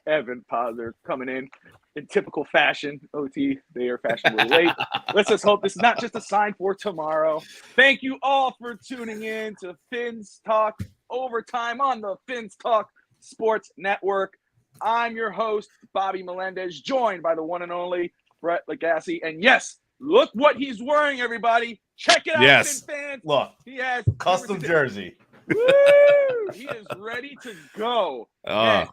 Evan Potter coming in typical fashion. OT, they are fashionably late. Let's just hope this is not just a sign for tomorrow. Thank you all for tuning in to Fins Talk Overtime on the Fins Talk Sports Network. I'm your host, Bobby Melendez, joined by the one and only Brett Legassi. And yes, look what he's wearing, everybody. Check it out, Yes. Fin fans. Look, he has custom jersey. Woo! He is ready to go. And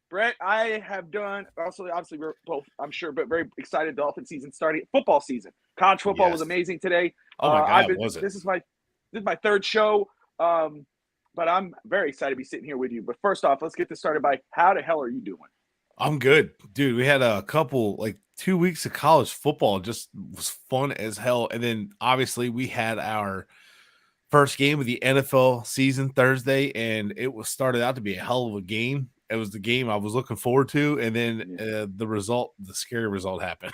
Brett, I have done also. Obviously, we're both, I'm sure, but very excited. Dolphin season starting. Football season. College football was amazing today. Oh my God, was it? This is my third show. But I'm very excited to be sitting here with you. But first off, let's get this started by how the hell are you doing? I'm good, dude. We had a couple, like 2 weeks of college football, just was fun as hell. And then obviously we had our first game of the NFL season Thursday, and it was started out to be a hell of a game. It was the game I was looking forward to, and then the scary result happened.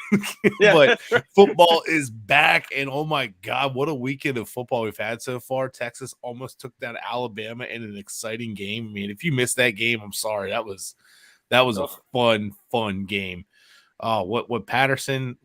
But football is back, and oh my God, what a weekend of football we've had so far. Texas almost took down Alabama in an exciting game. I mean, if you missed that game, I'm sorry. That was a fun game. What Patterson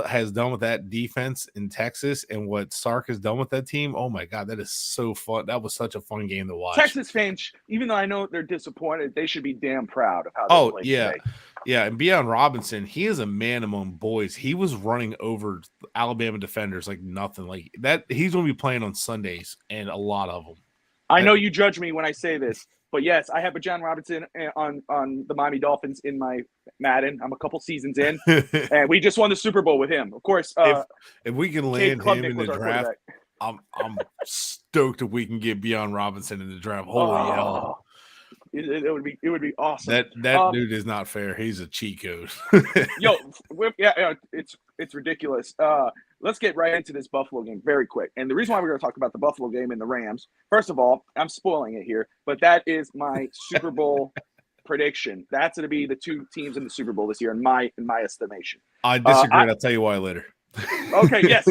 has done with that defense in Texas and what Sark has done with that team, oh my God, that is so fun. That was such a fun game to watch. Texas fans, even though I know they're disappointed, they should be damn proud of how they played today. Yeah, and Bijan Robinson, he is a man among boys. He was running over Alabama defenders like nothing. Like that, he's going to be playing on Sundays, and a lot of them. I know you judge me when I say this, but yes, I have a Bijan Robinson on the Miami Dolphins in my Madden. I'm a couple seasons in, and we just won the Super Bowl with him. Of course, if we can land him in the draft, I'm stoked if we can get Bijan Robinson in the draft. Holy hell! It would be awesome. That dude is not fair. He's a cheat code. It's ridiculous. Let's get right into this Buffalo game very quick. And the reason why we're going to talk about the Buffalo game and the Rams, first of all, I'm spoiling it here, but that is my Super Bowl prediction. That's going to be the two teams in the Super Bowl this year, in my estimation. I disagree. I'll tell you why later. Okay. Yes.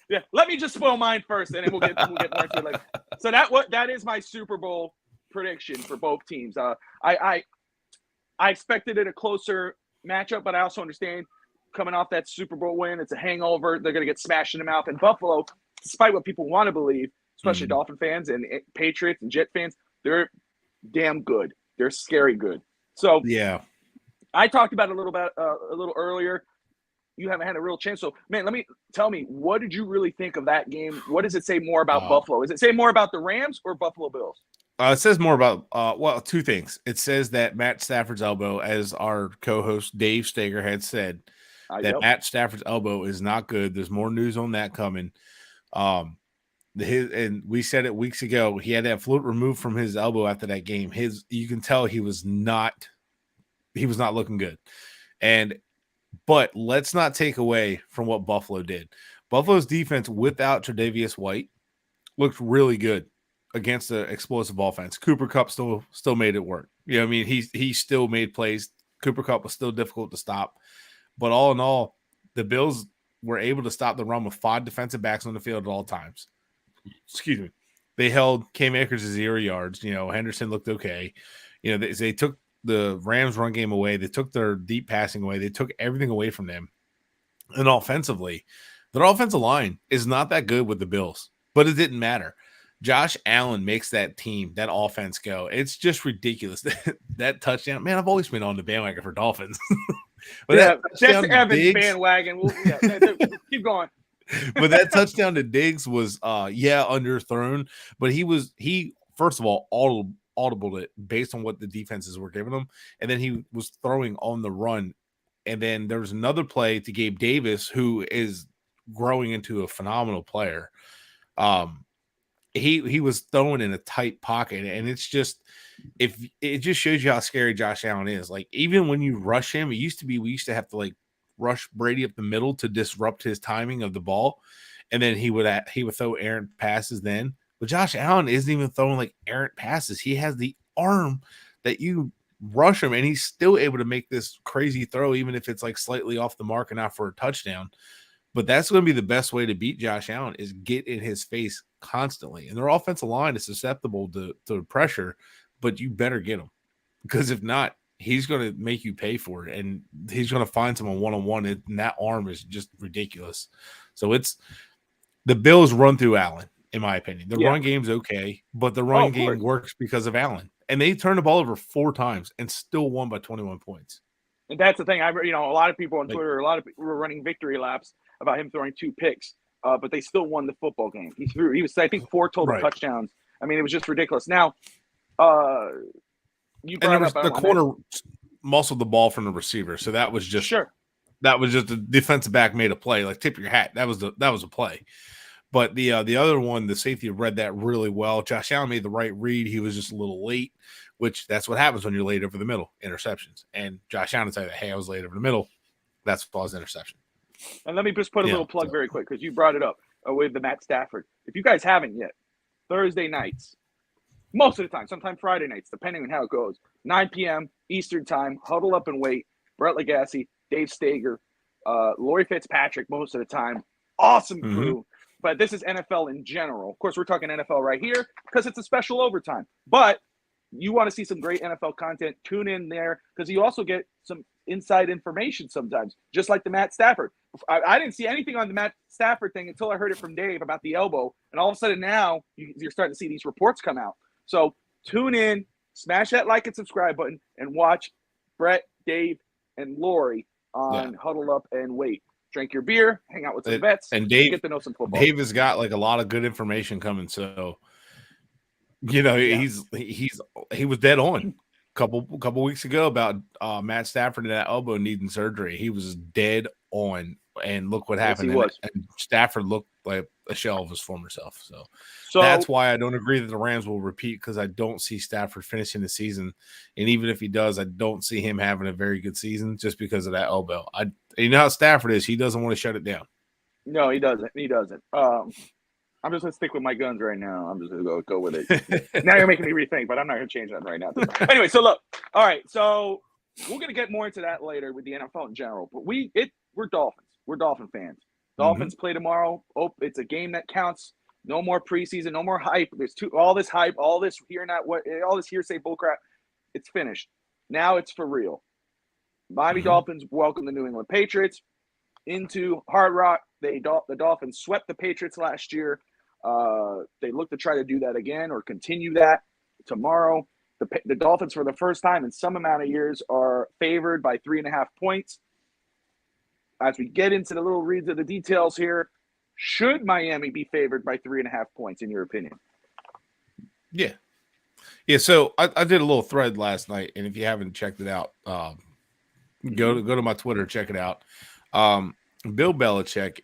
Yeah. Let me just spoil mine first, and then we'll get more into it later. So that is my Super Bowl prediction for both teams. I expected it a closer matchup, but I also understand coming off that Super Bowl win, it's a hangover. They're going to get smashed in the mouth. And Buffalo, despite what people want to believe, especially Dolphin fans and Patriots and Jet fans, they're damn good. They're scary good. So yeah, I talked about it a little earlier. You haven't had a real chance. So, man, tell me, what did you really think of that game? What does it say more about Buffalo? Does it say more about the Rams or Buffalo Bills? It says more about, two things. It says that Matt Stafford's elbow, as our co-host Dave Stager had said, Matt Stafford's elbow is not good. There's more news on that coming. And we said it weeks ago. He had that fluid removed from his elbow after that game. You can tell he was not looking good. But let's not take away from what Buffalo did. Buffalo's defense without Tre'Davious White looked really good against the explosive offense. Cooper Kupp still made it work. You know what I mean? He still made plays. Cooper Kupp was still difficult to stop. But all in all, the Bills were able to stop the run with 5 defensive backs on the field at all times. Excuse me. They held Cam Akers to 0 yards. You know, Henderson looked okay. You know, they took the Rams run game away. They took their deep passing away. They took everything away from them. And offensively, their offensive line is not that good with the Bills, but it didn't matter. Josh Allen makes that team, that offense go. It's just ridiculous. That touchdown, man, I've always been on the bandwagon for Dolphins. But that's Evan's bandwagon. Keep going. But that touchdown to Diggs was, underthrown. But he first of all, audibled it based on what the defenses were giving him. And then he was throwing on the run. And then there was another play to Gabe Davis, who is growing into a phenomenal player. He was throwing in a tight pocket, and it's just it just shows you how scary Josh Allen is. Like, even when you rush him, we used to have to like rush Brady up the middle to disrupt his timing of the ball, and then he would throw errant passes then. But Josh Allen isn't even throwing like errant passes. He has the arm that you rush him, and he's still able to make this crazy throw, even if it's like slightly off the mark and not for a touchdown. But that's going to be the best way to beat Josh Allen, is get in his face constantly. And their offensive line is susceptible to pressure, but you better get him, because if not, he's going to make you pay for it, and he's going to find someone one-on-one, and that arm is just ridiculous. So it's the Bills run through Allen, in my opinion. The run game's okay, but the run game works because of Allen. And they turned the ball over 4 times and still won by 21 points. And that's the thing. A lot of people on Twitter, a lot of people were running victory laps about him throwing 2 picks, but they still won the football game. He was, I think, 4 total touchdowns. I mean, it was just ridiculous. Now, you brought up the corner muscled the ball from the receiver, so that was just that was just the defensive back made a play. Like, tip your hat. That was a play. But the other one, the safety read that really well. Josh Allen made the right read. He was just a little late, which that's what happens when you're late over the middle, interceptions. And Josh Allen said, hey, I was late over the middle. That's Paul's interception. And let me just put a little plug very quick, because you brought it up with the Matt Stafford. If you guys haven't yet, Thursday nights, most of the time, sometimes Friday nights, depending on how it goes, 9 p.m. Eastern time, huddle up and wait. Brett Legassi, Dave Stager, Lori Fitzpatrick most of the time. Awesome crew. But this is NFL in general. Of course, we're talking NFL right here because it's a special overtime. But you want to see some great NFL content, tune in there, because you also get some inside information sometimes, just like the Matt Stafford. I didn't see anything on the Matt Stafford thing until I heard it from Dave about the elbow. And all of a sudden now you're starting to see these reports come out. So tune in, smash that like and subscribe button, and watch Brett, Dave, and Lori on Huddle Up and Wait. Drink your beer, hang out with some vets, and Dave, get to know some football. Dave has got like a lot of good information coming. So, he was dead on a couple weeks ago about Matt Stafford and that elbow needing surgery. He was dead on, and look what happened. And Stafford looked like a shell of his former self. So that's why I don't agree that the Rams will repeat, because I don't see Stafford finishing the season. And even if he does, I don't see him having a very good season just because of that elbow. You know how Stafford is. He doesn't want to shut it down. No, he doesn't. I'm just going to stick with my guns right now. I'm just going to go with it. Now you're making me rethink, but I'm not going to change that right now. Anyway, so look. All right, so we're going to get more into that later with the NFL in general. But we're Dolphins. We're Dolphin fans. Dolphins play tomorrow. Oh, it's a game that counts. No more preseason. No more hype. There's all this hype, all this all this hearsay bullcrap. It's finished. Now it's for real. Miami Dolphins welcome the New England Patriots into Hard Rock. The Dolphins swept the Patriots last year. They look to try to do that again or continue that tomorrow. The Dolphins, for the first time in some amount of years, are favored by 3.5 points. As we get into the little reads of the details here, should Miami be favored by 3.5 points, in your opinion? Yeah. So I did a little thread last night, and if you haven't checked it out, go to my Twitter, check it out. Bill Belichick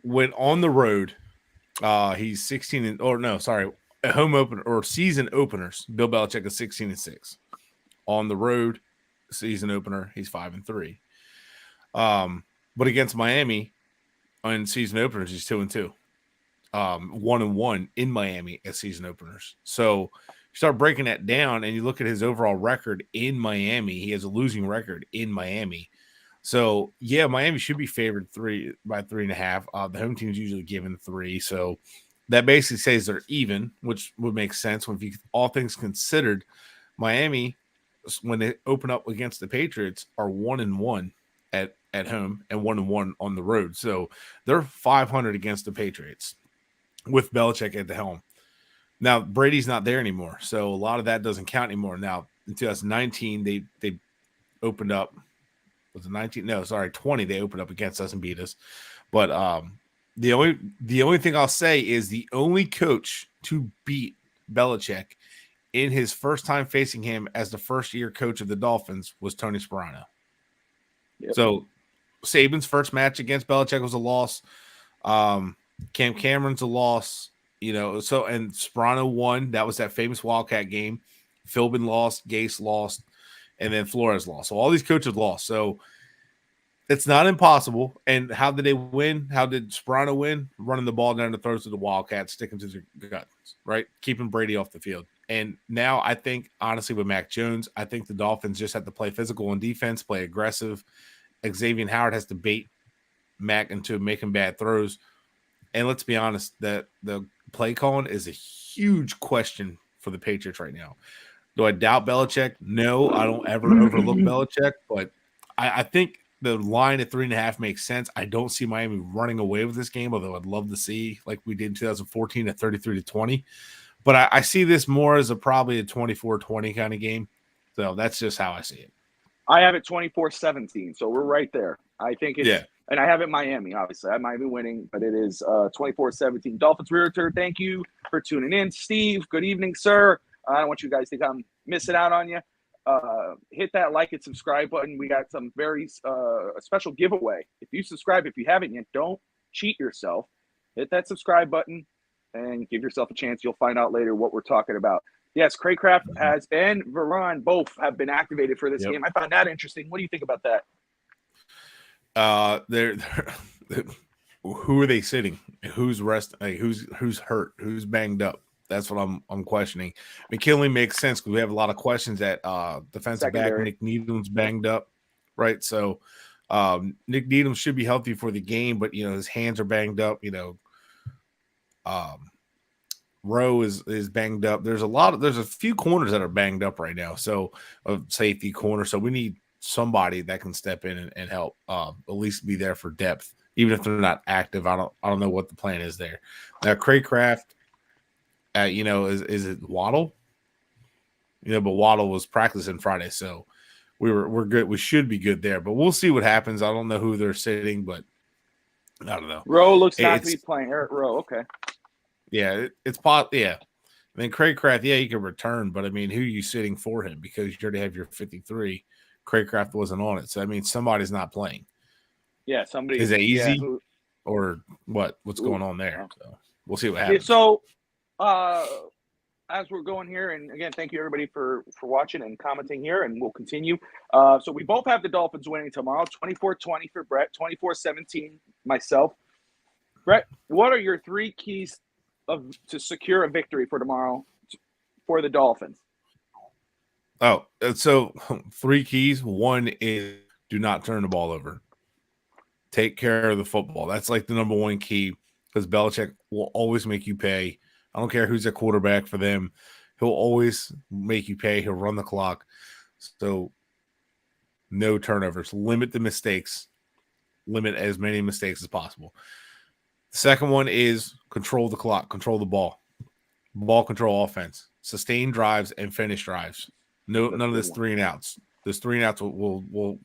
when on the road, he's 16 home opener or season openers. Bill Belichick is 16-6. On the road, season opener, he's 5-3. But against Miami on season openers, he's 2-2. 1-1 in Miami as season openers. So you start breaking that down and you look at his overall record in Miami. He has a losing record in Miami. So Miami should be favored by 3.5. The home team's usually given 3. So that basically says they're even, which would make sense when all things considered. Miami, when they open up against the Patriots, are 1-1 at home and 1-1 on the road. So they're 500 against the Patriots with Belichick at the helm. Now, Brady's not there anymore, so a lot of that doesn't count anymore. Now, in 2019, they opened up. Was it 19? No, sorry, 20. They opened up against us and beat us. But the only thing I'll say is the only coach to beat Belichick in his first time facing him as the first-year coach of the Dolphins was Tony Sparano. Yep. So Saban's first match against Belichick was a loss. Cam Cameron's a loss. And Sparano won. That was that famous Wildcat game. Philbin lost, Gase lost, and then Flores lost. So all these coaches lost. So it's not impossible. And how did they win? How did Sparano win? Running the ball down the throats of the Wildcats, sticking to their guns, right? Keeping Brady off the field. And now I think, honestly, with Mac Jones, I think the Dolphins just have to play physical on defense, play aggressive. Xavier Howard has to bait Mac into making bad throws. And let's be honest, that the play calling is a huge question for the Patriots right now. Do I doubt Belichick? No, I don't ever overlook Belichick, but I think the line at 3.5 makes sense. I don't see Miami running away with this game, although I'd love to see like we did in 2014 at 33-20. But I see this more as probably a 24-20 kind of game. So that's just how I see it. I have it 24-17, so we're right there. I think it's and I have it Miami, obviously. I might be winning, but it is 24-17. Dolphins Realtor, thank you for tuning in. Steve, good evening, sir. I don't want you guys to think I'm missing out on you. Hit that like and subscribe button. We got some very a special giveaway. If you subscribe, if you haven't yet, don't cheat yourself. Hit that subscribe button and give yourself a chance. You'll find out later what we're talking about. Yes, Craycraft has and Veron both have been activated for this game. I found that interesting. What do you think about that? They're who are they sitting? Who's resting? Like, who's hurt? Who's banged up? That's what I'm questioning. McKinley makes sense because we have a lot of questions at defensive back. Nick Needham's banged up, right? So Nick Needham should be healthy for the game, but his hands are banged up. Rowe is banged up. There's a few corners that are banged up right now. So a safety corner. So we need somebody that can step in and help, at least be there for depth, even if they're not active. I don't know what the plan is there. Now Craycraft, is it Waddle? But Waddle was practicing Friday, so we're good. We should be good there, but we'll see what happens. I don't know who they're sitting, but I don't know. Rowe looks not to be playing. Eric Rowe, okay. Yeah, it's pot. Yeah, I mean Craycraft. Yeah, he can return, but I mean, who are you sitting for him? Because you already have your 53. Craycraft wasn't on it, so I mean, somebody's not playing. Yeah, somebody. Is it easy or what? What's going on there? So we'll see what happens. So, as we're going here, and again, thank you everybody for watching and commenting here, and we'll continue. So we both have the Dolphins winning tomorrow, 24-20 for Brett, 24-17 myself. Brett, what are your 3 keys to secure a victory for tomorrow for the Dolphins? Oh, so 3 keys. 1 is do not turn the ball over. Take care of the football. That's like the number 1 key because Belichick will always make you pay. I don't care who's a quarterback for them. He'll always make you pay. He'll run the clock. So no turnovers. Limit the mistakes. Limit as many mistakes as possible. The second one is control the clock, control the ball. Ball control offense. Sustain drives and finish drives. None of this 3 and outs. This 3 and outs will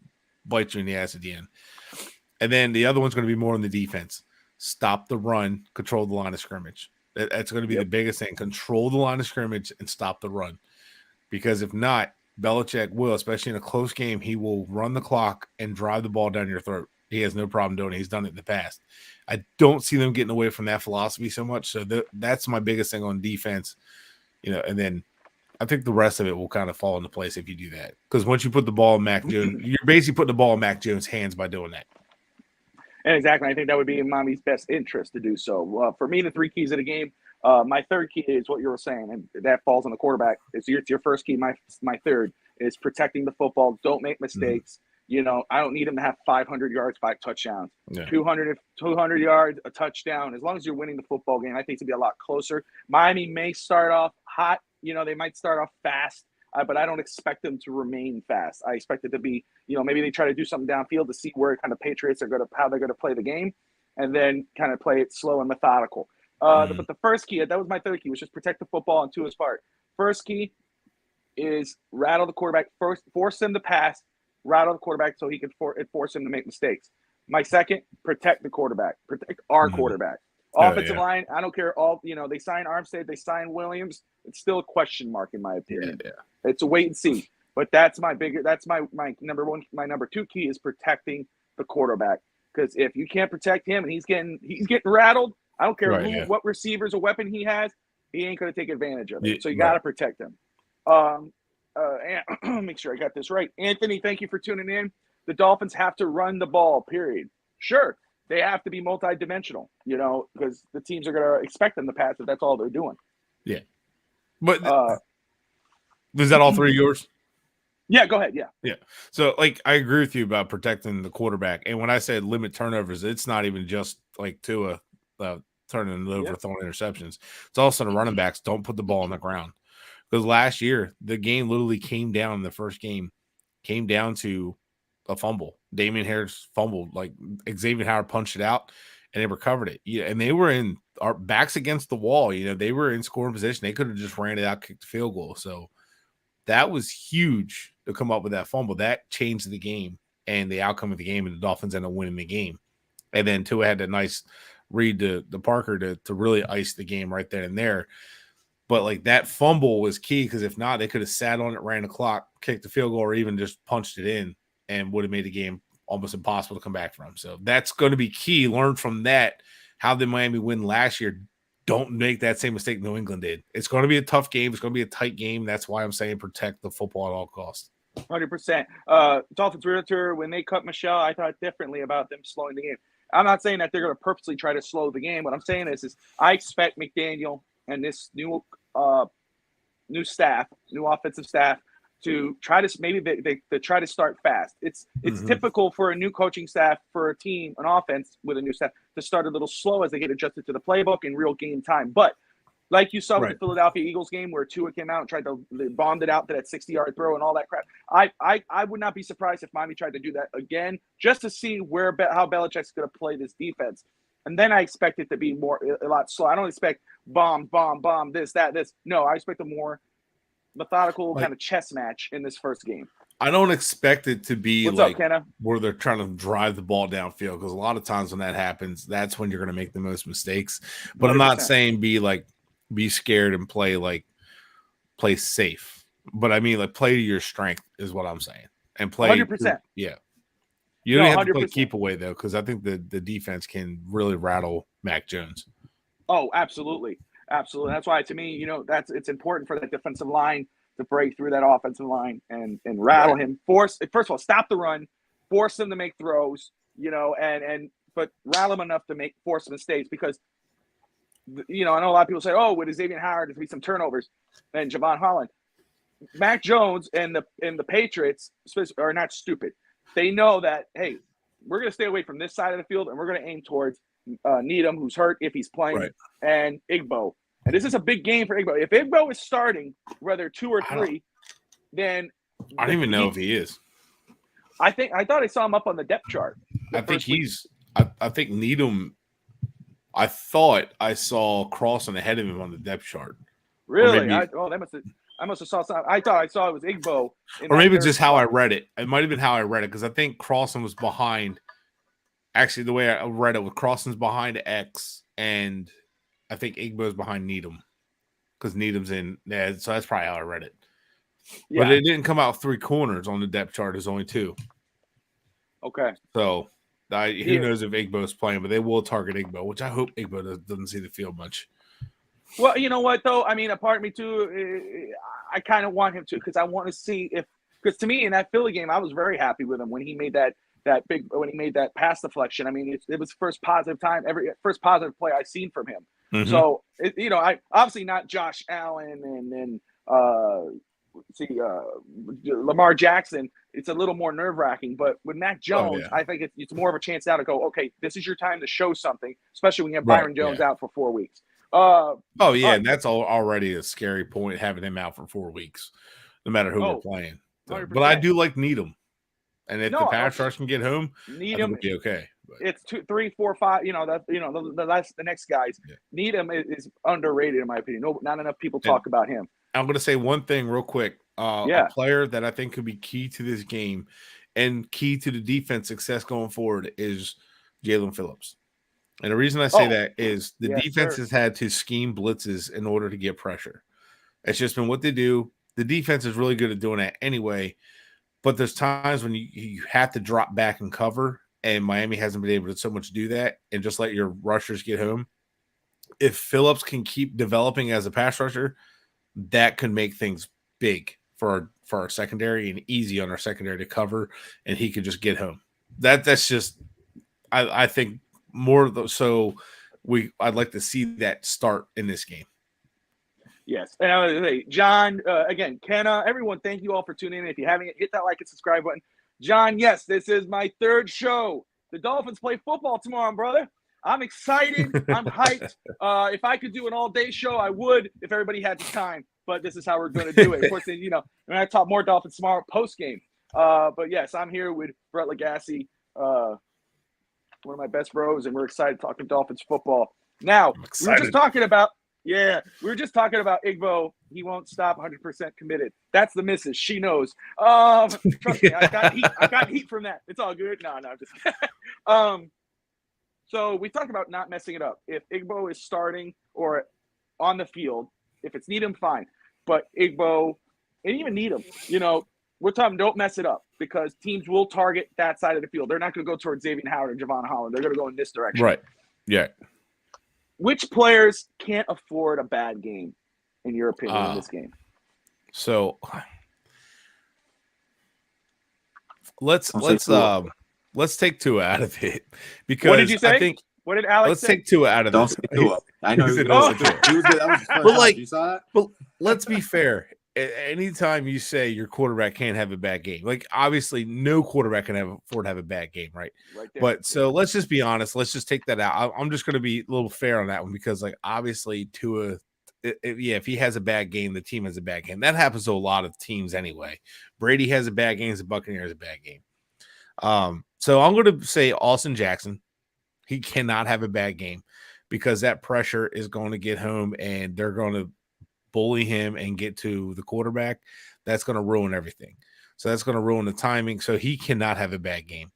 bite you in the ass at the end. And then the other one's going to be more on the defense. Stop the run, control the line of scrimmage. That's going to be the biggest thing. Control the line of scrimmage and stop the run. Because if not, Belichick will, especially in a close game, he will run the clock and drive the ball down your throat. He has no problem doing it. He's done it in the past. I don't see them getting away from that philosophy so much. So that's my biggest thing on defense. And then I think the rest of it will kind of fall into place if you do that. Because once you put the ball in Mac Jones, you're basically putting the ball in Mac Jones' hands by doing that. And exactly, I think that would be in Miami's best interest to do so. For me, the 3 keys of the game, my third key is what you were saying, and that falls on the quarterback. It's your first key. My third is protecting the football. Don't make mistakes. I don't need him to have 500 yards, 5 touchdowns, 200 yards, a touchdown. As long as you're winning the football game, I think it's going to be a lot closer. Miami may start off hot. They might start off fast, but I don't expect them to remain fast. I expect it to be, maybe they try to do something downfield to see where kind of Patriots how they're going to play the game, and then kind of play it slow and methodical. But the first key, that was my third key, was just protect the football on Tua's part. First key is rattle the quarterback first, force him to pass, rattle the quarterback so he can force him to make mistakes. My second, protect the quarterback, protect our quarterback. Offensive line, I don't care. They sign Armstead, they sign Williams. It's still a question mark in my opinion. It's a wait and see. But that's my number 1. My number 2 key is protecting the quarterback, because if you can't protect him and he's getting rattled, I don't care what receivers or weapon he has, he ain't going to take advantage of it. So you got to protect him. And make sure I got this right. Anthony, thank you for tuning in. The Dolphins have to run the ball, period. Sure, they have to be multidimensional, because the teams are going to expect them to pass if that's all they're doing. Yeah. But is that all 3 of yours? Yeah, go ahead. Yeah. So, I agree with you about protecting the quarterback. And when I said limit turnovers, it's not even just Tua turning it over, throwing interceptions. It's also the running backs. Don't put the ball on the ground, Because last year, the game literally came down in the first game, came down to a fumble. Damian Harris fumbled, like Xavier Howard punched it out, and they recovered it. Yeah, and they were in our backs against the wall. They were in scoring position. They could have just ran it out, kicked the field goal. So that was huge to come up with that fumble. That changed the game and the outcome of the game, and the Dolphins ended up winning the game. And then Tua had that nice read to Parker to really ice the game right then and there. But like that fumble was key, because if not, they could have sat on it, ran the clock, kicked the field goal, or even just punched it in, and would have made the game almost impossible to come back from. So that's going to be key. Learn from that. How did Miami win last year? Don't make that same mistake New England did. It's going to be a tough game. It's going to be a tight game. That's why I'm saying protect the football at all costs. 100%. Dolphins Realtor, when they cut Michelle, I thought differently about them slowing the game. I'm not saying that they're going to purposely try to slow the game. What I'm saying is I expect McDaniel and this new staff, new offensive staff, to try to maybe they try to start fast. It's typical for a new coaching staff, for a team, an offense with a new staff, to start a little slow as they get adjusted to the playbook in real game time. But like you saw with the Philadelphia Eagles game, where Tua came out and tried to bomb it out to that 60-yard throw and all that crap. I would not be surprised if Miami tried to do that again, just to see how Belichick's going to play this defense. And then I expect it to be a lot slow. I don't expect bomb, this, that, this. No, I expect a more methodical kind of chess match in this first game. I don't expect it to be What's up, Kenna? Where they're trying to drive the ball downfield, because a lot of times when that happens, that's when you're going to make the most mistakes. But 100%. I'm not saying be scared and play safe. But I mean, play to your strength is what I'm saying. And play 100%. Yeah. You don't have to play keep away, though, because I think the defense can really rattle Mac Jones. Oh, absolutely. Absolutely. That's why, to me, it's important for that defensive line to break through that offensive line and rattle him. First of all, stop the run, force him to make throws, but rattle him enough to force mistakes, because I know a lot of people say, oh, with Xavier Howard, there's going to be some turnovers, and Javon Holland. Mac Jones and the Patriots are not stupid. They know that, hey, we're going to stay away from this side of the field, and we're going to aim towards Needham, who's hurt if he's playing, and Igbo. And this is a big game for Igbo. If Igbo is starting, whether 2 or 3, then I don't even know if he is. I thought I saw him up on the depth chart. I think Needham. I thought I saw Crossan ahead of him on the depth chart. Really? I must have saw something. I thought I saw it was Igbo. Or maybe just how I read it. It might have been how I read it, because I think Crossan was behind. Actually, the way I read it was Crossan's behind X, and I think Igbo's behind Needham, because Needham's in there. So that's probably how I read it. Yeah. But it didn't come out 3 corners on the depth chart. There's only 2. Okay. So who knows if Igbo's playing, but they will target Igbo, which I hope Igbo doesn't see the field much. Well, you know what, though? I mean, a part of me, too, I kind of want him to, because I want to see because to me, in that Philly game, I was very happy with him when he made that pass deflection. I mean, it was the first positive positive play I've seen from him. Mm-hmm. So, I obviously not Josh Allen and Lamar Jackson. It's a little more nerve-wracking. But with Mac Jones, I think it's more of a chance now to go, okay, this is your time to show something, especially when you have Byron Jones out for 4 weeks. And that's already a scary point, having him out for 4 weeks, no matter who we're playing. So, but I do like Needham. And if the pass rush can get home, Needham will be okay. But. It's 2, 3, 4, 5. The next guys. Yeah. Needham is underrated in my opinion. Not enough people talk about him. I'm going to say one thing real quick. A player that I think could be key to this game and key to the defense success going forward is Jalen Phillips. And the reason I say that is the defense has had to scheme blitzes in order to get pressure. It's just been what they do. The defense is really good at doing that anyway. But there's times when you have to drop back and cover, and Miami hasn't been able to so much do that and just let your rushers get home. If Phillips can keep developing as a pass rusher, that could make things big for our secondary and easy on our secondary to cover, and he could just get home. That's just I think more of those. So I'd like to see that start in this game. Yes. And I would say, John, again, Kenna, everyone, thank you all for tuning in. If you haven't yet, hit that like and subscribe button. John, yes, this is my 3rd show. The Dolphins play football tomorrow, brother. I'm excited. I'm hyped. If I could do an all-day show, I would if everybody had the time. but this is how we're going to do it. Of course, then, and I talk more Dolphins tomorrow post game. But yes, I'm here with Brett Lagasse, one of my best bros, and we're excited talking Dolphins football. Now, we were just talking about Igbo. He won't stop 100% committed. That's the missus. She knows. Trust me, I got heat from that. It's all good. No, just so we talked about not messing it up. If Igbo is starting or on the field, if it's Needham, fine. But Igbo, and even Needham, we're talking don't mess it up because teams will target that side of the field. They're not going to go towards Xavier Howard or Javon Holland. They're going to go in this direction. Right. Yeah. Which players can't afford a bad game, in your opinion, in this game? So let's take Tua out of it because what did you say? I think what did Alex say? Let's take Tua out of Don't it. say Tua. I know he said don't say Tua. He was good. That was his first time. You saw that? But let's be fair. Anytime you say your quarterback can't have a bad game, like obviously no quarterback can afford to have a bad game, right? But so let's just be honest. Let's just take that out. I'm just going to be a little fair on that one because, like, obviously Tua, if he has a bad game, the team has a bad game. That happens to a lot of teams anyway. Brady has a bad game, the Buccaneers has a bad game. So I'm going to say Austin Jackson. He cannot have a bad game because that pressure is going to get home and they're going to bully him and get to the quarterback. That's going to ruin everything. So that's going to ruin the timing. So he cannot have a bad game.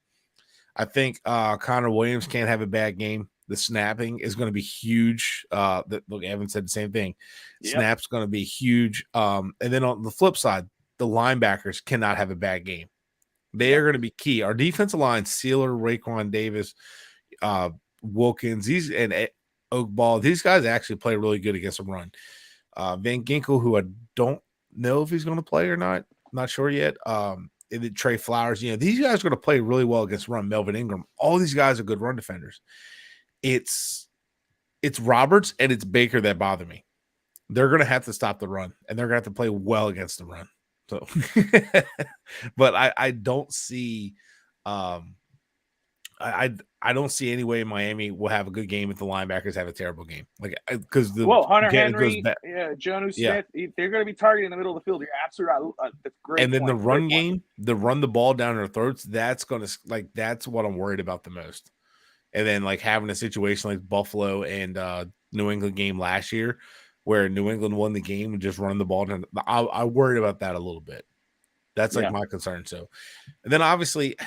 I think Connor Williams can't have a bad game. The snapping is going to be huge. Look, Evan said the same thing. Yep. Snap's going to be huge. And then on the flip side, the linebackers cannot have a bad game. They are going to be key. Our defensive line, Sealer, Raekwon Davis, Wilkins, and Oakball, these guys actually play really good against a run. Van Ginkel, who I don't know if he's going to play or not. I'm not sure yet. Trey Flowers, these guys are going to play really well against run. Melvin Ingram, all these guys are good run defenders. It's Roberts and it's Baker that bother me. They're going to have to stop the run, and they're going to have to play well against the run. So, but I don't see, I don't see any way Miami will have a good game if the linebackers have a terrible game. Like because Hunter Henry, Jonnu Smith, they're going to be targeting the middle of the field. You're absolutely right. That's great. And then the run game, run the ball down their throats. That's going to that's what I'm worried about the most. And then having a situation like Buffalo and New England game last year, where New England won the game and just run the ball down. I worried about that a little bit. That's my concern. So, and then obviously,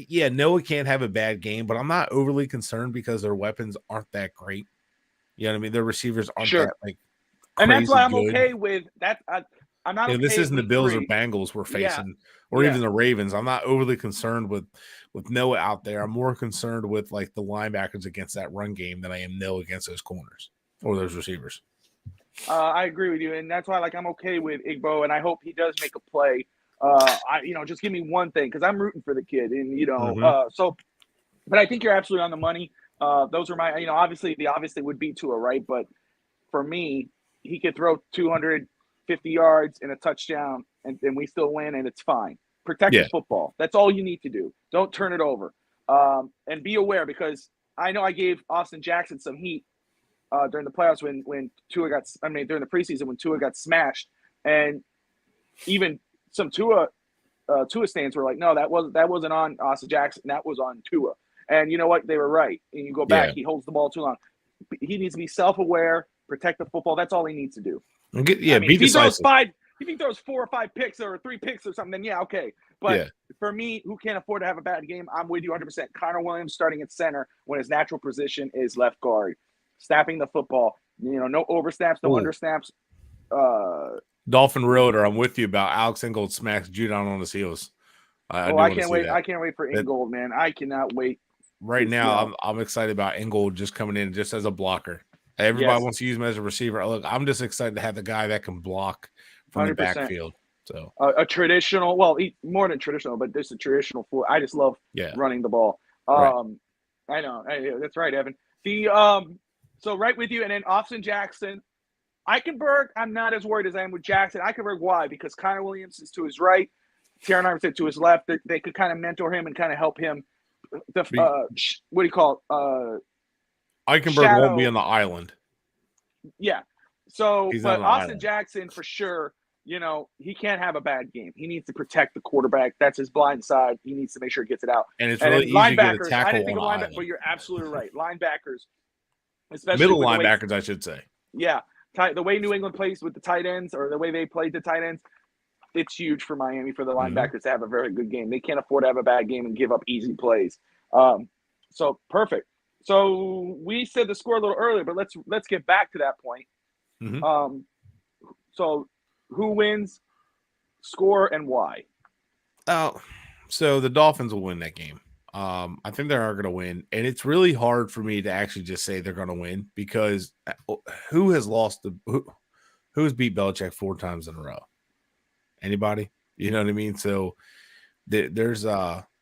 Noah can't have a bad game, but I'm not overly concerned because their weapons aren't that great. You know what I mean? Their receivers aren't that crazy and that's why I'm good. Okay with that. I'm not. This isn't the Bills or Bengals we're facing, or even the Ravens. I'm not overly concerned with Noah out there. I'm more concerned with the linebackers against that run game than I am Noah against those corners or those receivers. I agree with you, and that's why I'm okay with Igbo, and I hope he does make a play. Just give me one thing because I'm rooting for the kid, and but I think you're absolutely on the money. Those are my, obviously would be Tua, right? But for me, he could throw 250 yards and a touchdown, and we still win, and it's fine. Protect the football. That's all you need to do. Don't turn it over, and be aware because I know I gave Austin Jackson some heat during the playoffs when Tua during the preseason when Tua got smashed, and even some Tua stands were like, no, that wasn't on Austin Jackson. That was on Tua. And you know what? They were right. And you go back, he holds the ball too long. He needs to be self-aware, protect the football. That's all he needs to do. Be decisive. If he throws 4 or 5 picks or 3 picks or something, then okay. But for me, who can't afford to have a bad game, I'm with you 100%. Connor Williams starting at center when his natural position is left guard. Snapping the football. No oversnaps, no undersnaps. Dolphin Realtor, I'm with you about Alex Ingold smacks Judon on his heels. I can't wait. I can't wait for Ingold, man. I cannot wait. Right now, I'm excited about Ingold just coming in just as a blocker. Everybody wants to use him as a receiver. Look, I'm just excited to have the guy that can block from 100%. The backfield. So a traditional, more than traditional, but this is a traditional fool. I just love running the ball. I know. That's right, Evan. So right with you, and then Austin Jackson. Eichenberg, I'm not as worried as I am with Jackson. Eichenberg, why? Because Connor Williams is to his right, Taron Armstead to his left. They could kind of mentor him and kind of help him. What do you call it? Eichenberg won't be on the island. Yeah. So, He's but on an Austin island. Jackson for sure. He can't have a bad game. He needs to protect the quarterback. That's his blind side. He needs to make sure he gets it out. And it's really easy to get a tackle I didn't think on of an linebackers, island. but you're absolutely right. Linebackers, especially Middle with linebackers, I should say. Yeah, the way New England plays with the tight ends, or the way they played the tight ends, it's huge for Miami for the linebackers to have a very good game. They can't afford to have a bad game and give up easy plays. So perfect. So we said the score a little earlier, but let's get back to that point. Mm-hmm. So who wins, score, and why? Oh, so the Dolphins will win that game. I think they are going to win, and it's really hard for me to actually just say they're going to win because who has who's beat Belichick 4 times in a row? Anybody? You know what I mean? So there's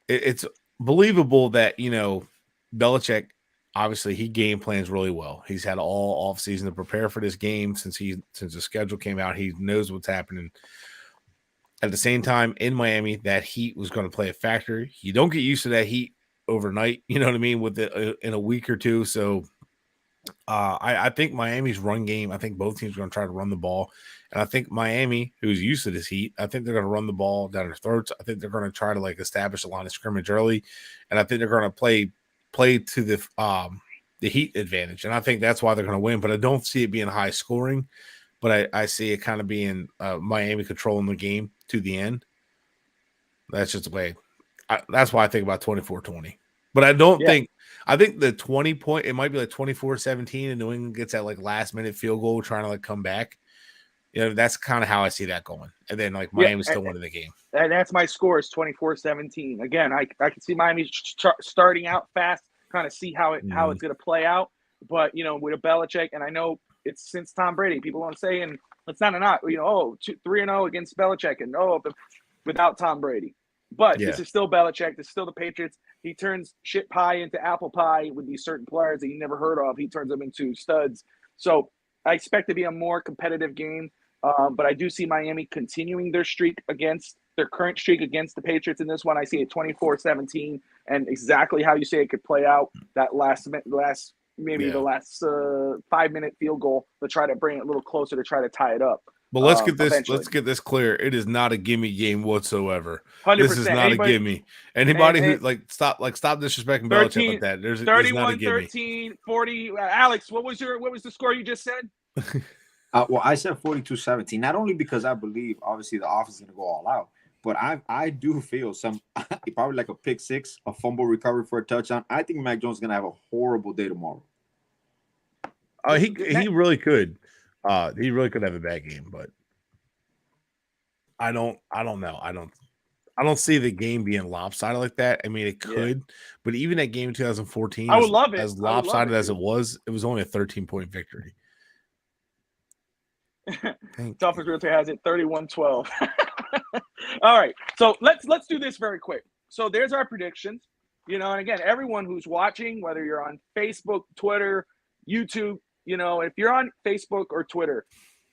it's believable that Belichick, obviously he game plans really well. He's had all offseason to prepare for this game since the schedule came out. He knows what's happening. At the same time, in Miami, that heat was going to play a factor. You don't get used to that heat overnight, you know what I mean, with it in a week or two. So I think Miami's run game, I think both teams are going to try to run the ball. And I think Miami, who's used to this heat, I think they're going to run the ball down their throats. I think they're going to try to establish a line of scrimmage early. And I think they're going to play to the heat advantage. And I think that's why they're going to win. But I don't see it being high scoring. But I see it kind of being Miami controlling the game to the end. That's just the way. That's why I think about 24-20. But I don't think – I think the 20-point – it might be like 24-17 and New England gets that last-minute field goal trying to come back. That's kind of how I see that going. And then Miami's still winning the game. And that's my score is 24-17. Again, I can see Miami starting out fast, kind of see how it's going to play out. But, with a Belichick – and I know – it's since Tom Brady. People want to say, and it's not a not, 3-0 against Belichick, and without Tom Brady. But this is still Belichick. This is still the Patriots. He turns shit pie into apple pie with these certain players that you never heard of. He turns them into studs. So I expect to be a more competitive game. But I do see Miami continuing their current streak against the Patriots in this one. I see it 24-17, and exactly how you say it could play out. That last the last 5-minute field goal to try to bring it a little closer to try to tie it up. But let's get this clear. It is not a gimme game whatsoever. 100%. This is not a gimme. Anybody who stop disrespecting Belichick like that. There's 31, 13, 40. Alex, what was the score you just said? Well, I said 42-17. Not only because I believe obviously the offense is going to go all out, but I do feel probably like a pick six, a fumble recovery for a touchdown. I think Mac Jones is going to have a horrible day tomorrow. He really could. He really could have a bad game, but I don't know. I don't see the game being lopsided like that. I mean, it could, but even that game in 2014, I would love it. As lopsided as it was only a 13-point victory. Dolphins realtor has it 31-12. All right, so let's do this very quick. So there's our predictions. And again, everyone who's watching, whether you're on Facebook, Twitter, YouTube, if you're on Facebook or Twitter,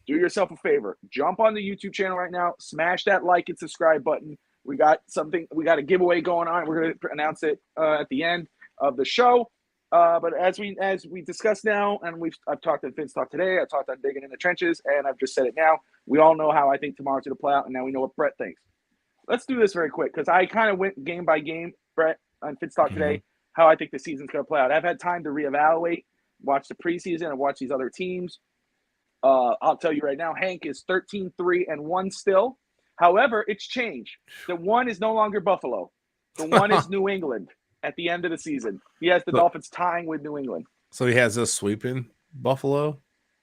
do yourself a favor. Jump on the YouTube channel right now. Smash that like and subscribe button. We got a giveaway going on. We're going to announce it at the end of the show. But as we discussed now, and I've talked at Vince Talk today, I talked on Digging in the Trenches, and I've just said it now. We all know how I think tomorrow's going to play out, and now we know what Brett thinks. Let's do this very quick, because I kind of went game by game, Brett, on Vince Talk today, how I think the season's going to play out. I've had time to reevaluate, watch the preseason, and watch these other teams. I'll tell you right now, Hank is 13-3-1 still. However, it's changed. The one is no longer Buffalo. The one is New England at the end of the season. He has the Dolphins tying with New England. So he has us sweeping Buffalo?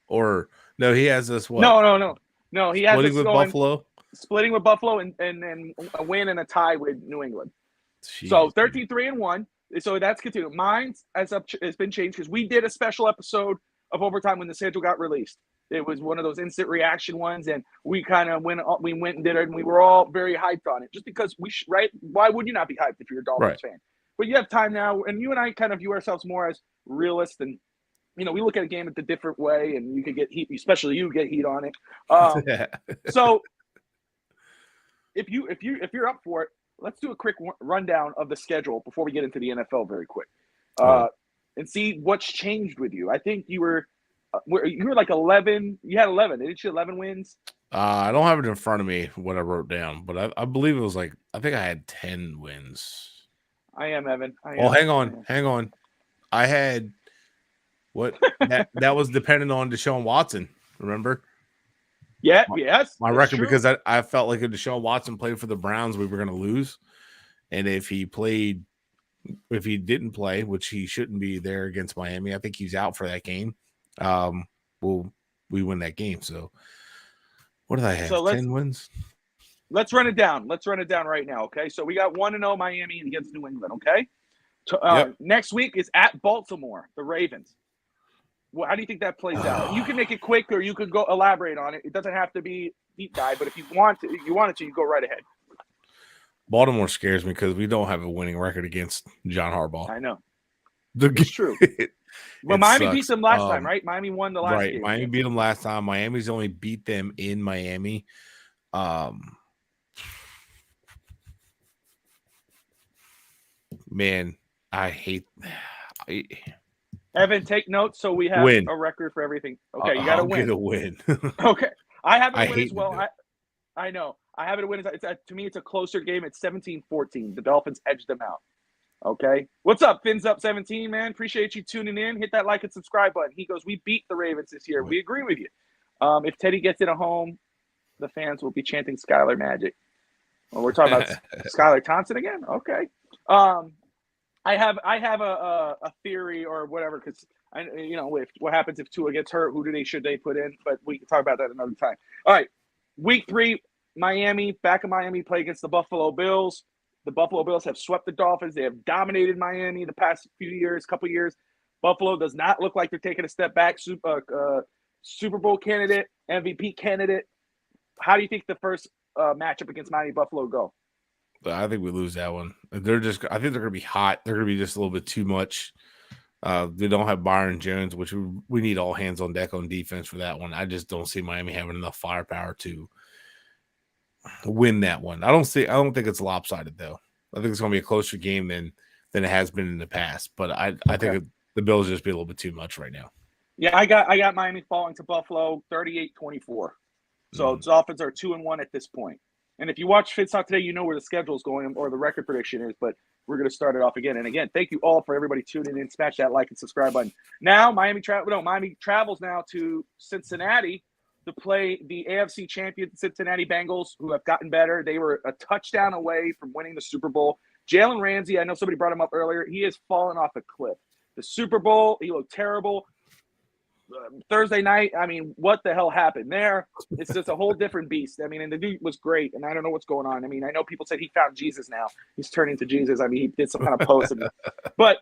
Or no, he has us what? No, he has splitting with Buffalo? Splitting with Buffalo and a win and a tie with New England. Jeez. So 13-3-1. So that's continued. Mine has been changed because we did a special episode of Overtime when the schedule got released. It was one of those instant reaction ones, and we kind of went and did it, and we were all very hyped on it. Just because right? Why would you not be hyped if you're a Dolphins fan? But you have time now, and you and I kind of view ourselves more as realists, and we look at a game at a different way, and you could get heat, especially you get heat on it. So if you're up for it, let's do a quick rundown of the schedule before we get into the NFL very quick, and see what's changed with you. I think you were You were like 11. You had 11. Didn't you? 11 wins. I don't have it in front of me what I wrote down, but I believe it was like I think I had 10 wins. I am Evan. Hang on. I had what that was dependent on Deshaun Watson. Remember? Yeah. Yes. My record, true. Because I felt like if Deshaun Watson played for the Browns, we were going to lose, and if he didn't play, which he shouldn't be there against Miami, I think he's out for that game. We win that game. So what did I have? So 10 wins. Let's run it down. Let's run it down right now. Okay. So we got 1-0 Miami against New England. Okay. Next week is at Baltimore, the Ravens. Well, how do you think that plays out? You can make it quick, or you could go elaborate on it. It doesn't have to be deep dive, but if you wanted to, you go right ahead. Baltimore scares me because we don't have a winning record against John Harbaugh. I know. It's true. Well, Miami beat them last time, right? Miami won the last game. Miami beat them last time. Miami's only beat them in Miami. Man, I hate. Evan, take notes so we have a record for everything. Okay, you got to win. Get a win. Okay, I have it win as well. I know. I have it win. To me, it's a closer game. It's 17-14. The Dolphins edged them out. Okay. What's up, Fins Up 17, man? Appreciate you tuning in. Hit that like and subscribe button. He goes, we beat the Ravens this year. We agree with you. If Teddy gets it at home, the fans will be chanting Skylar Magic. Well, we're talking about Skylar Thompson again? Okay. I have a theory or whatever, because if what happens if Tua gets hurt, should they put in? But we can talk about that another time. All right, week 3, Miami, back in Miami, play against the Buffalo Bills. The Buffalo Bills have swept the Dolphins. They have dominated Miami the past couple years. Buffalo does not look like they're taking a step back. Super Bowl candidate, MVP candidate. How do you think the first matchup against Miami Buffalo go? I think we lose that one. I think they're going to be hot. They're going to be just a little bit too much. They don't have Byron Jones, which we need all hands on deck on defense for that one. I just don't see Miami having enough firepower to win that one. I don't think it's lopsided though. I think it's going to be a closer game than it has been in the past. But I think the Bills just be a little bit too much right now. Yeah, I got Miami falling to Buffalo 38-24. So the Dolphins are 2-1 at this point. And if you watch Fitz Talk today, you know where the schedule is going or the record prediction is, but we're going to start it off again. And again, thank you all for everybody tuning in. Smash that like and subscribe button. Now, Miami travels now to Cincinnati to play the AFC champion Cincinnati Bengals, who have gotten better. They were a touchdown away from winning the Super Bowl. Jalen Ramsey, I know somebody brought him up earlier. He has fallen off a cliff. The Super Bowl, he looked terrible. Thursday night, I mean, what the hell happened there? It's just a whole different beast. I mean, and the dude was great, and I don't know what's going on. I mean, I know people said he found Jesus now. He's turning to Jesus. I mean, he did some kind of post. But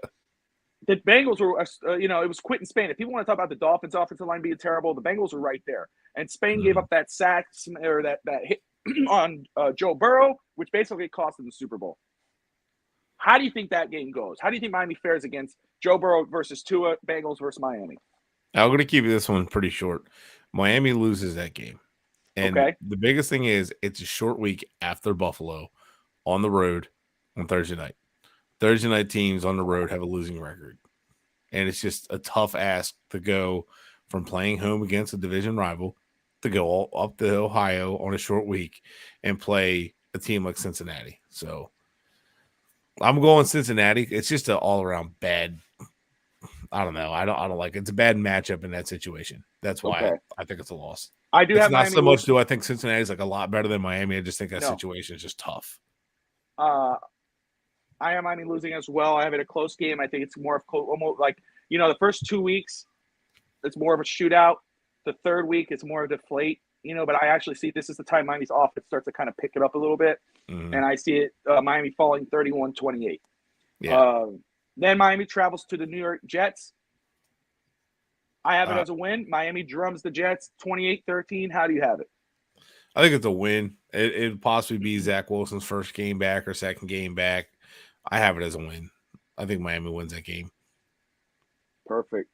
the Bengals were, it was quit in Spain. If people want to talk about the Dolphins' offensive line being terrible, the Bengals were right there. And Spain gave up that sack or that hit on Joe Burrow, which basically cost them the Super Bowl. How do you think that game goes? How do you think Miami fares against Joe Burrow versus Tua, Bengals versus Miami? I'm going to keep this one pretty short. Miami loses that game. And the biggest thing is it's a short week after Buffalo on the road on Thursday night. Thursday night teams on the road have a losing record. And it's just a tough ask to go from playing home against a division rival to go all up to Ohio on a short week and play a team like Cincinnati. So I'm going Cincinnati. It's just an all-around bad. I don't know. I don't like it. It's a bad matchup in that situation. That's why I think it's a loss. I do have not so much. Do I think Cincinnati's like a lot better than Miami? I just think that situation is just tough. I have Miami losing as well. I have it a close game. I think it's more of almost like the first 2 weeks, it's more of a shootout. The third week, it's more of a deflate. But I actually see this is the time Miami's offense starts to kind of pick it up a little bit, and I see it Miami falling 31-28. Yeah. Then Miami travels to the New York Jets. I have it as a win. Miami drums the Jets 28-13. How do you have it? I think it's a win. It'd possibly be Zach Wilson's first game back or second game back. I have it as a win. I think Miami wins that game. Perfect.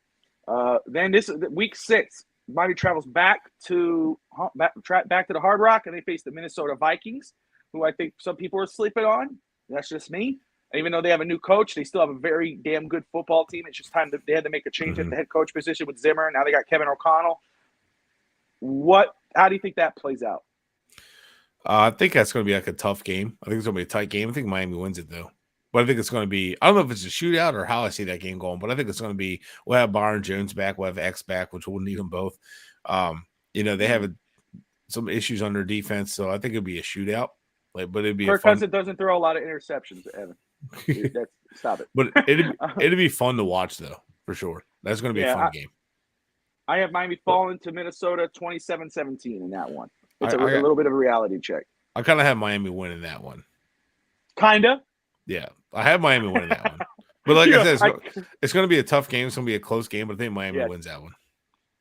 Then this is week 6. Miami travels back to the Hard Rock, and they face the Minnesota Vikings, who I think some people are sleeping on. That's just me. Even though they have a new coach, they still have a very damn good football team. It's just time they had to make a change at the head coach position with Zimmer. Now they got Kevin O'Connell. How do you think that plays out? I think that's going to be like a tough game. I think it's going to be a tight game. I think Miami wins it though. But I think it's going to be, I don't know if it's a shootout or how I see that game going, but I think it's going to be, we'll have Byron Jones back, we'll have X back, which we'll need them both. They have some issues on their defense, so I think it'll be a shootout. But it'd be Kirk Cousins doesn't throw a lot of interceptions, Evan. Stop it. But it'd be fun to watch though, for sure. That's going to be a fun game. I have Miami falling to Minnesota 27-17 in that one. It's a little bit of a reality check. I kind of have Miami winning that one. Kinda? Yeah. I have Miami winning that one. But like I said, it's going to be a tough game. It's going to be a close game, but I think Miami wins that one.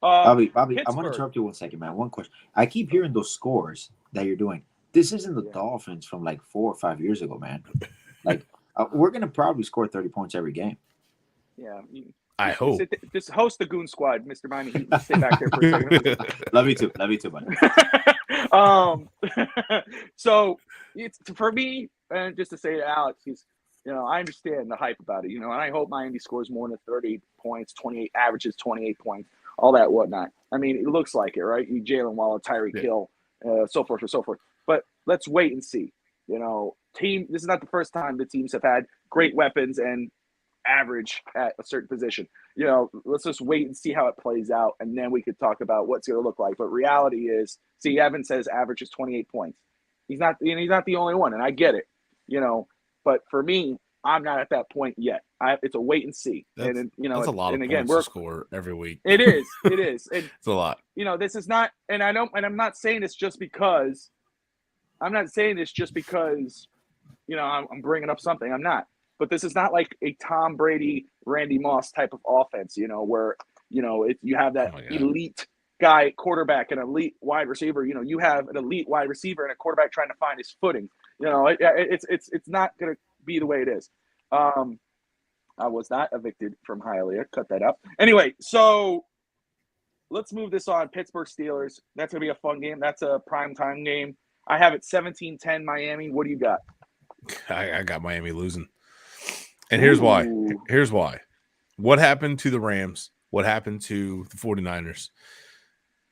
Bobby, I want to interrupt you 1 second, man. One question. I keep hearing those scores that you're doing. This isn't the Dolphins from like 4 or 5 years ago, man. Like, we're going to probably score 30 points every game. Yeah. I hope. Just host the Goon Squad, Mr. Miami. Stay back there for a second. Love you too, buddy. So it's for me, and just to say to Alex, I understand the hype about it, and I hope Miami scores more than 30 points, 28 averages, 28 points, all that whatnot. I mean, it looks like it, right? You Jalen Waddle, Tyreek Hill, so forth and so forth. But let's wait and see. This is not the first time the teams have had great weapons and average at a certain position. Let's just wait and see how it plays out, and then we could talk about what's going to look like. But reality is, Evan says average is 28 points. He's not the only one, and I get it. But for me, I'm not at that point yet. It's a wait and see. That's a lot of points to score every week. It is. And, it's a lot. This is not, and I'm not saying this just because. I'm bringing up something. I'm not. But this is not like a Tom Brady, Randy Moss type of offense, where, you have that elite guy quarterback and elite wide receiver. You have an elite wide receiver and a quarterback trying to find his footing. It's not going to be the way it is. I was not evicted from Hialeah. Cut that up. Anyway, so let's move this on. Pittsburgh Steelers. That's going to be a fun game. That's a primetime game. I have it 17-10 Miami. What do you got? I got Miami losing. And here's why. Here's why. What happened to the Rams? What happened to the 49ers?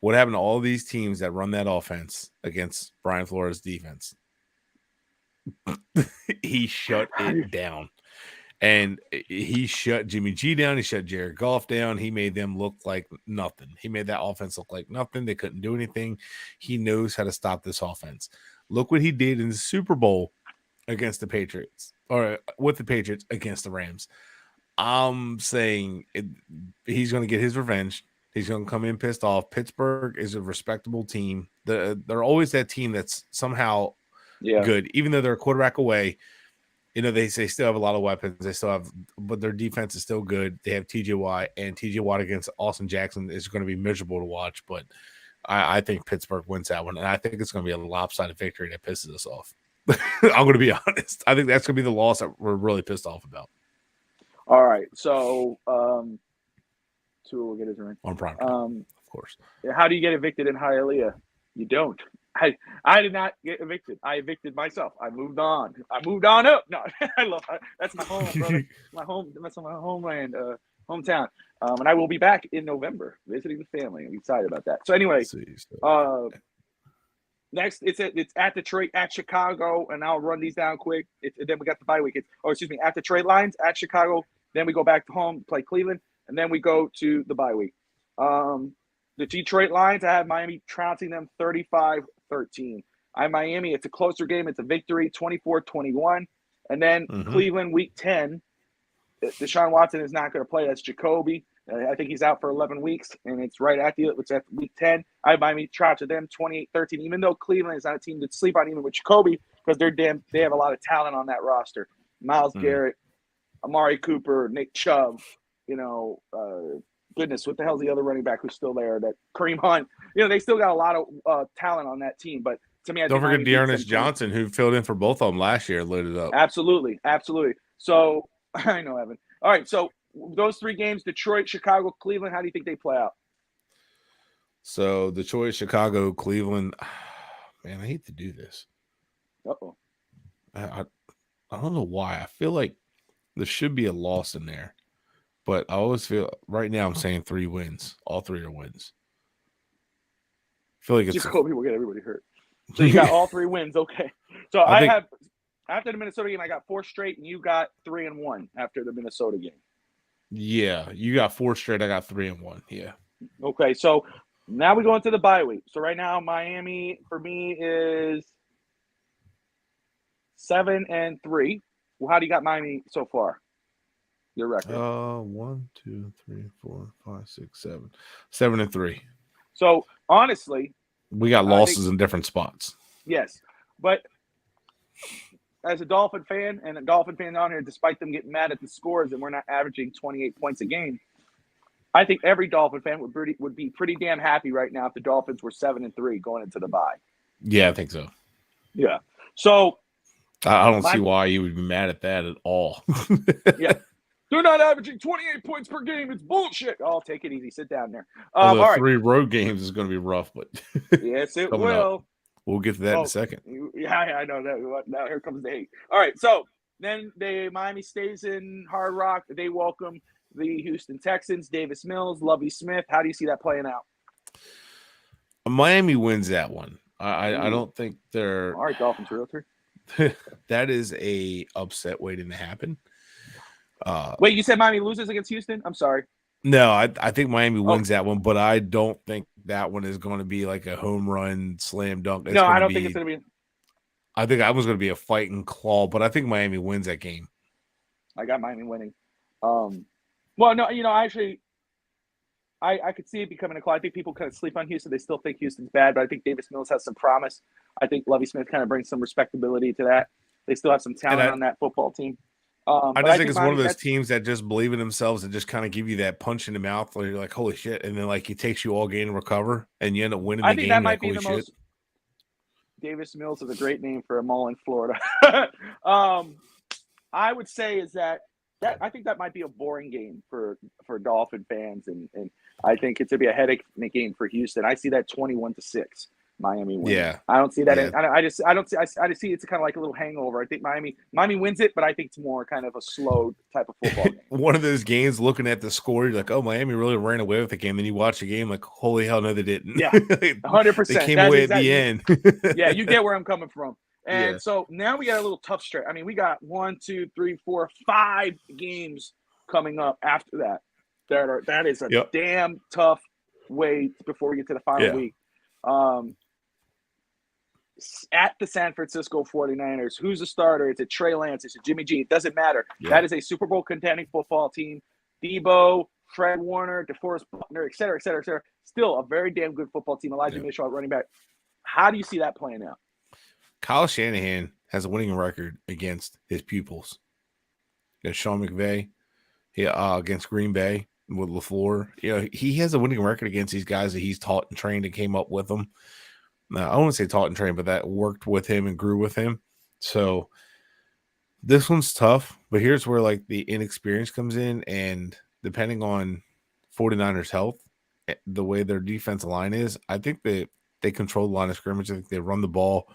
What happened to all these teams that run that offense against Brian Flores' defense? He shut it down. And he shut Jimmy G down. He shut Jared Goff down. He made them look like nothing. He made that offense look like nothing. They couldn't do anything. He knows how to stop this offense. Look what he did in the Super Bowl against the Patriots, or with the Patriots against the Rams. I'm saying he's going to get his revenge. He's going to come in pissed off. Pittsburgh is a respectable team. They're always that team that's somehow good, even though they're a quarterback away. They still have a lot of weapons. They still have, but their defense is still good. They have TJ Watt, and TJ Watt against Austin Jackson is going to be miserable to watch. But I think Pittsburgh wins that one, and I think it's going to be a lopsided victory that pisses us off. I'm going to be honest. I think that's going to be the loss that we're really pissed off about. All right, so Tua will get his ring on prime time, of course. How do you get evicted in Hialeah? You don't. I did not get evicted. I evicted myself. I moved on. Up. No, that's my home, brother. My home. That's my homeland, hometown. And I will be back in November visiting the family. I'm excited about that. So anyway, next it's at Detroit, at Chicago, and I'll run these down quick. Then we got the bye week. At Detroit Lions, at Chicago. Then we go back to home, play Cleveland, and then we go to the bye week. The Detroit Lions, I have Miami trouncing them 35-13. I have Miami. It's a closer game. It's a victory, 24-21. And then Cleveland, week 10. Deshaun Watson is not going to play. That's Jacoby. I think he's out for 11 weeks, and it's at week 10. I have Miami trouncing them 28-13. Even though Cleveland is not a team to sleep on, even with Jacoby, because they have a lot of talent on that roster. Myles Garrett, Amari Cooper, Nick Chubb. Goodness, what the hell's the other running back who's still there? That Kareem Hunt. They still got a lot of talent on that team. But to me, don't forget Dearness Johnson, who filled in for both of them last year, lit it up. Absolutely. So I know, Evan. All right, so those three games: Detroit, Chicago, Cleveland. How do you think they play out? So Detroit, Chicago, Cleveland. Man, I hate to do this. Uh-oh. I I don't know why. I feel like there should be a loss in there, but I always feel right now I'm saying 3 wins. All 3 are wins. I feel like it's Jacoby will get everybody hurt. So you got all 3 wins. Okay. So I have after the Minnesota game, I got 4 straight, and you got 3-1 after the Minnesota game. Yeah, you got 4 straight. I got 3-1. Yeah. Okay, so now we go into the bye week. So right now, Miami for me is 7-3. Well, how do you got Miami so far? Your record? 1, 2, 3, 4, 5, 6, 7. 7-3. So honestly, we got losses in different spots. Yes, but as a Dolphin fan and a Dolphin fan on here, despite them getting mad at the scores and we're not averaging 28 points a game, I think every Dolphin fan would be pretty damn happy right now if the Dolphins were 7-3 going into the bye. Yeah, I think so. Yeah. So I don't see why you would be mad at that at all. Yeah. They're not averaging 28 points per game. It's bullshit. Oh, take it easy. Sit down there. Although all right. 3 road games is going to be rough, but yes, it will. Up. We'll get to that in a second. Yeah, I know that. Now here comes the hate. All right, so then Miami stays in Hard Rock. They welcome the Houston Texans. Davis Mills, Lovie Smith. How do you see that playing out? Miami wins that one. I don't think they're all right. Dolphins realtor. That is a upset waiting to happen. Wait, you said Miami loses against Houston? I'm sorry. No, I think Miami wins that one, but I don't think that one is going to be like a home run slam dunk. No, I don't think it's going to be. I think I was going to be a fight and claw, but I think Miami wins that game. I got Miami winning. Well, no, actually, I could see it becoming a claw. I think people kind of sleep on Houston. They still think Houston's bad, but I think Davis Mills has some promise. I think Lovie Smith kind of brings some respectability to that. They still have some talent on that football team. I just think it's one of those teams that just believe in themselves and just kind of give you that punch in the mouth where you're like, holy shit. And then like it takes you all game to recover and you end up winning the game. I think that might be the most. Davis Mills is a great name for a mall in Florida. I would say is that I think that might be a boring game for Dolphin fans. And I think it's going to be a headache game for Houston. I see that 21-6. Miami wins. Yeah, I don't see that. Yeah. I just see it's kind of like a little hangover. I think Miami wins it, but I think it's more kind of a slow type of football game. One of those games, looking at the score, you're like, oh, Miami really ran away with the game. Then you watch the game, like, holy hell, no, they didn't. Yeah, 100%. They came away at the end. Yeah, you get where I'm coming from. And so now we got a little tough stretch. I mean, we got 1, 2, 3, 4, 5 games coming up after that. That is a damn tough wait before we get to the final week. At the San Francisco 49ers, who's the starter? It's a Trey Lance. It's a Jimmy G. It doesn't matter. Yeah. That is a Super Bowl contending football team. Debo, Fred Warner, DeForest Buckner, et cetera, et cetera, et cetera. Still a very damn good football team. Elijah Mitchell, running back. How do you see that playing out? Kyle Shanahan has a winning record against his pupils. Against Sean McVay, against Green Bay with LaFleur. He has a winning record against these guys that he's taught and trained and came up with them. Now, I won't say taught and trained, but that worked with him and grew with him. So this one's tough, but here's where like the inexperience comes in. And depending on 49ers health, the way their defensive line is, I think they control the line of scrimmage. I think they run the ball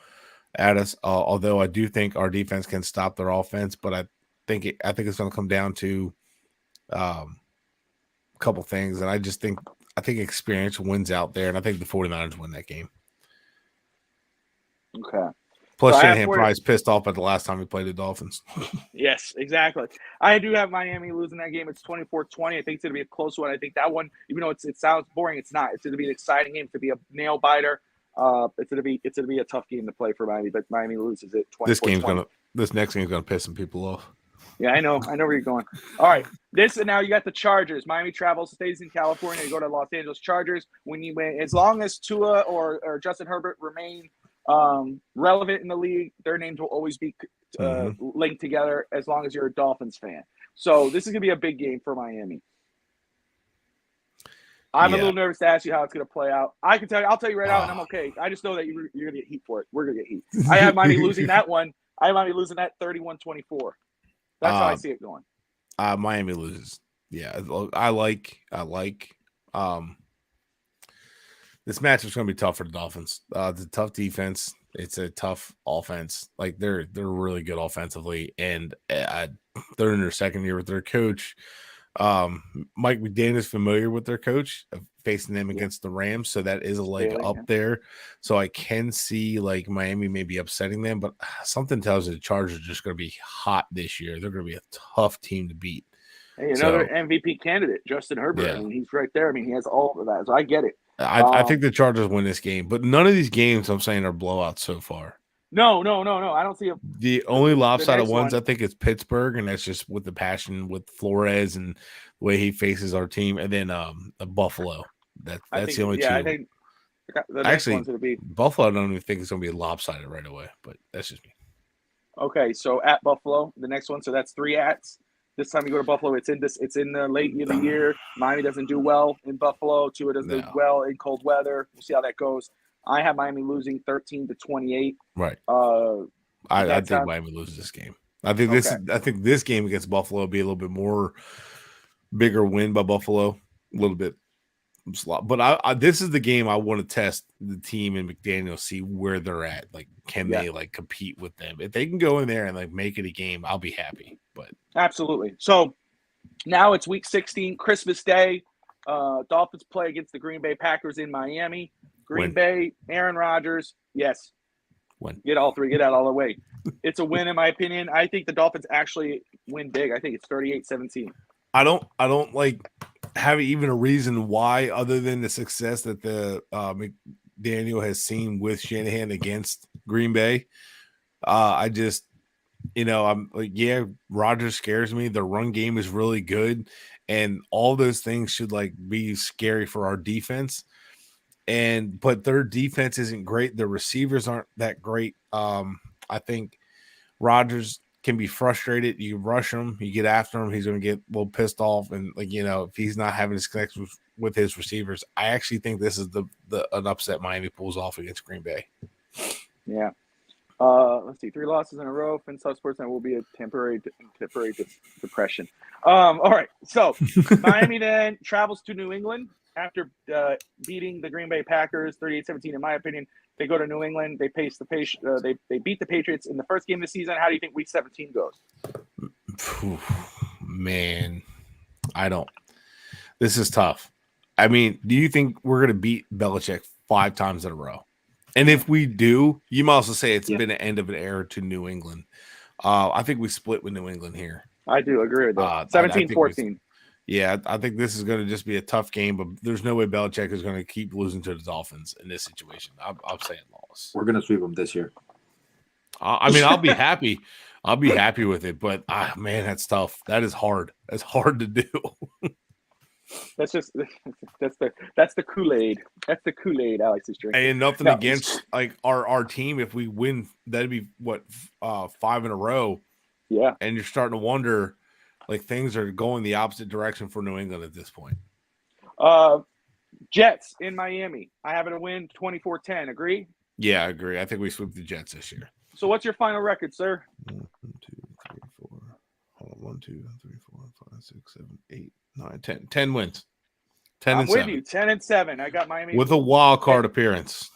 at us. Although I do think our defense can stop their offense, but I think it's going to come down to a couple things. And I think experience wins out there. And I think the 49ers win that game. Okay. Plus, so Shanahan probably is pissed off at the last time he played the Dolphins. Yes, exactly. I do have Miami losing that game. It's 24-20. I think it's going to be a close one. I think that one, even though it sounds boring, it's not. It's going to be an exciting game. It's going to be a nail biter. It's going to be a tough game to play for Miami, but Miami loses it 24-20. This next game's going to piss some people off. Yeah, I know where you're going. All right, and now you got the Chargers. Miami travels, stays in California. You go to Los Angeles Chargers. As long as Tua or Justin Herbert remain relevant in the league, their names will always be linked together as long as you're a Dolphins fan. So this is going to be a big game for Miami. I'm a little nervous to ask you how it's going to play out. I'll tell you right now, and I'm okay. I just know that you're going to get heat for it. We're going to get heat. I have Miami losing that one. I have Miami losing that 31-24. That's how I see it going. Miami loses. Yeah, I like this matchup's going to be tough for the Dolphins. It's a tough defense. It's a tough offense. Like they're really good offensively, and they're in their second year with their coach. Mike McDaniel is familiar with their coach, facing them against the Rams, so that is a leg up there. So I can see like Miami maybe upsetting them, but something tells me the Chargers are just going to be hot this year. They're going to be a tough team to beat. Hey, another MVP candidate, Justin Herbert. Yeah. I mean, he's right there. I mean, he has all of that, so I get it. I think the Chargers win this game, but none of these games I'm saying are blowouts so far. No. I don't see the only lopsided ones I think is Pittsburgh, and that's just with the passion with Flores and the way he faces our team, and then Buffalo. That's the only two. I think the next one's going to be Buffalo. I don't even think it's going to be lopsided right away, but that's just me. Okay, so at Buffalo, the next one. So that's 3 ats. This time you go to Buffalo, it's in the late in the year. Miami doesn't do well in Buffalo. Tua doesn't do well in cold weather. We'll see how that goes. I have Miami losing 13-28. Right. I think Miami loses this game. I think this game against Buffalo will be a little bit more bigger win by Buffalo, a little bit. But this is the game I want to test the team and McDaniel, see where they're at. Like, can they like compete with them? If they can go in there and like make it a game, I'll be happy. But absolutely. So now it's week 16, Christmas Day. Dolphins play against the Green Bay Packers in Miami. Green Bay, Aaron Rodgers. Yes. Get all 3. Get out all the way. It's a win in my opinion. I think the Dolphins actually win big. I think it's 38-17. I don't like have even a reason why other than the success that the McDaniel has seen with Shanahan against Green Bay. I just, I'm like, Rodgers scares me. The run game is really good, and all those things should like be scary for our defense. But their defense isn't great. The receivers aren't that great. I think Rodgers can be frustrated. You rush him, you get after him, he's going to get a little pissed off. And if he's not having his connection with his receivers, I actually think this is an upset Miami pulls off against Green Bay. Yeah. Let's see, 3 losses in a row. FinSoft Sportsnet will be a temporary depression. All right. So Miami then travels to New England after beating the Green Bay Packers 38-17. In my opinion, they go to New England. They beat the Patriots in the first game of the season. How do you think Week 17 goes? Man, I don't. This is tough. I mean, do you think we're going to beat Belichick 5 times in a row? And if we do, you might also say it's been an end of an era to New England. I think we split with New England here. I do agree with that. 17-14. Yeah, I think this is going to just be a tough game, but there's no way Belichick is going to keep losing to the Dolphins in this situation. I'm saying loss. We're going to sweep them this year. I mean, I'll be happy. I'll be happy with it, but man, that's tough. That is hard. That's hard to do. That's the Kool-Aid. That's the Kool-Aid Alex is drinking. And nothing against like our team. If we win, that'd be 5 in a row. Yeah. And you're starting to wonder, like things are going the opposite direction for New England at this point. Jets in Miami. I have it a win 24-10. Agree? Yeah, I agree. I think we sweep the Jets this year. So what's your final record, sir? 1, 2, 3, 4. Hold on. 1, 2, 3, 4, 5, 6, 7, 8, 9, 10. 10 wins. 10 and 7. I'm with you. 10-7. I got Miami with a wild card appearance.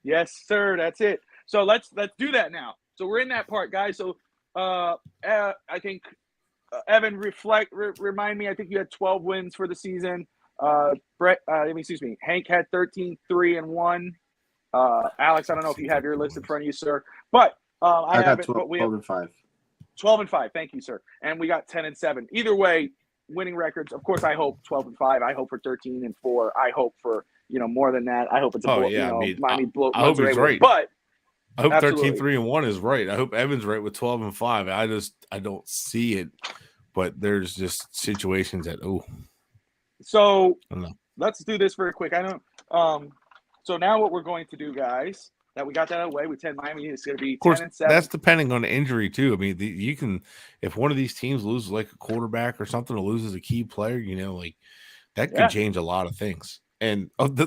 Yes, sir. That's it. So let's do that now. So we're in that part, guys. So I think Evan, remind me. I think you had 12 wins for the season. Hank had 13-3-1. Alex, I don't know if you have your list in front of you, sir, but I have 12-5. 12-5. Thank you, sir. And we got 10-7. Either way, winning records. Of course, I hope 12-5. I hope for 13-4. I hope for more than that. I hope it's Miami blow. I hope he's right, but I hope 13-3-1 is right. I hope Evan's right with 12-5. I don't see it, but there's just situations that So let's do this very quick. I know. So now what we're going to do, guys, that we got that away with 10 Miami, is going to be 10-7. That's depending on the injury too. I mean, you can, if one of these teams loses like a quarterback or something, or loses a key player, like that could change a lot of things. And hold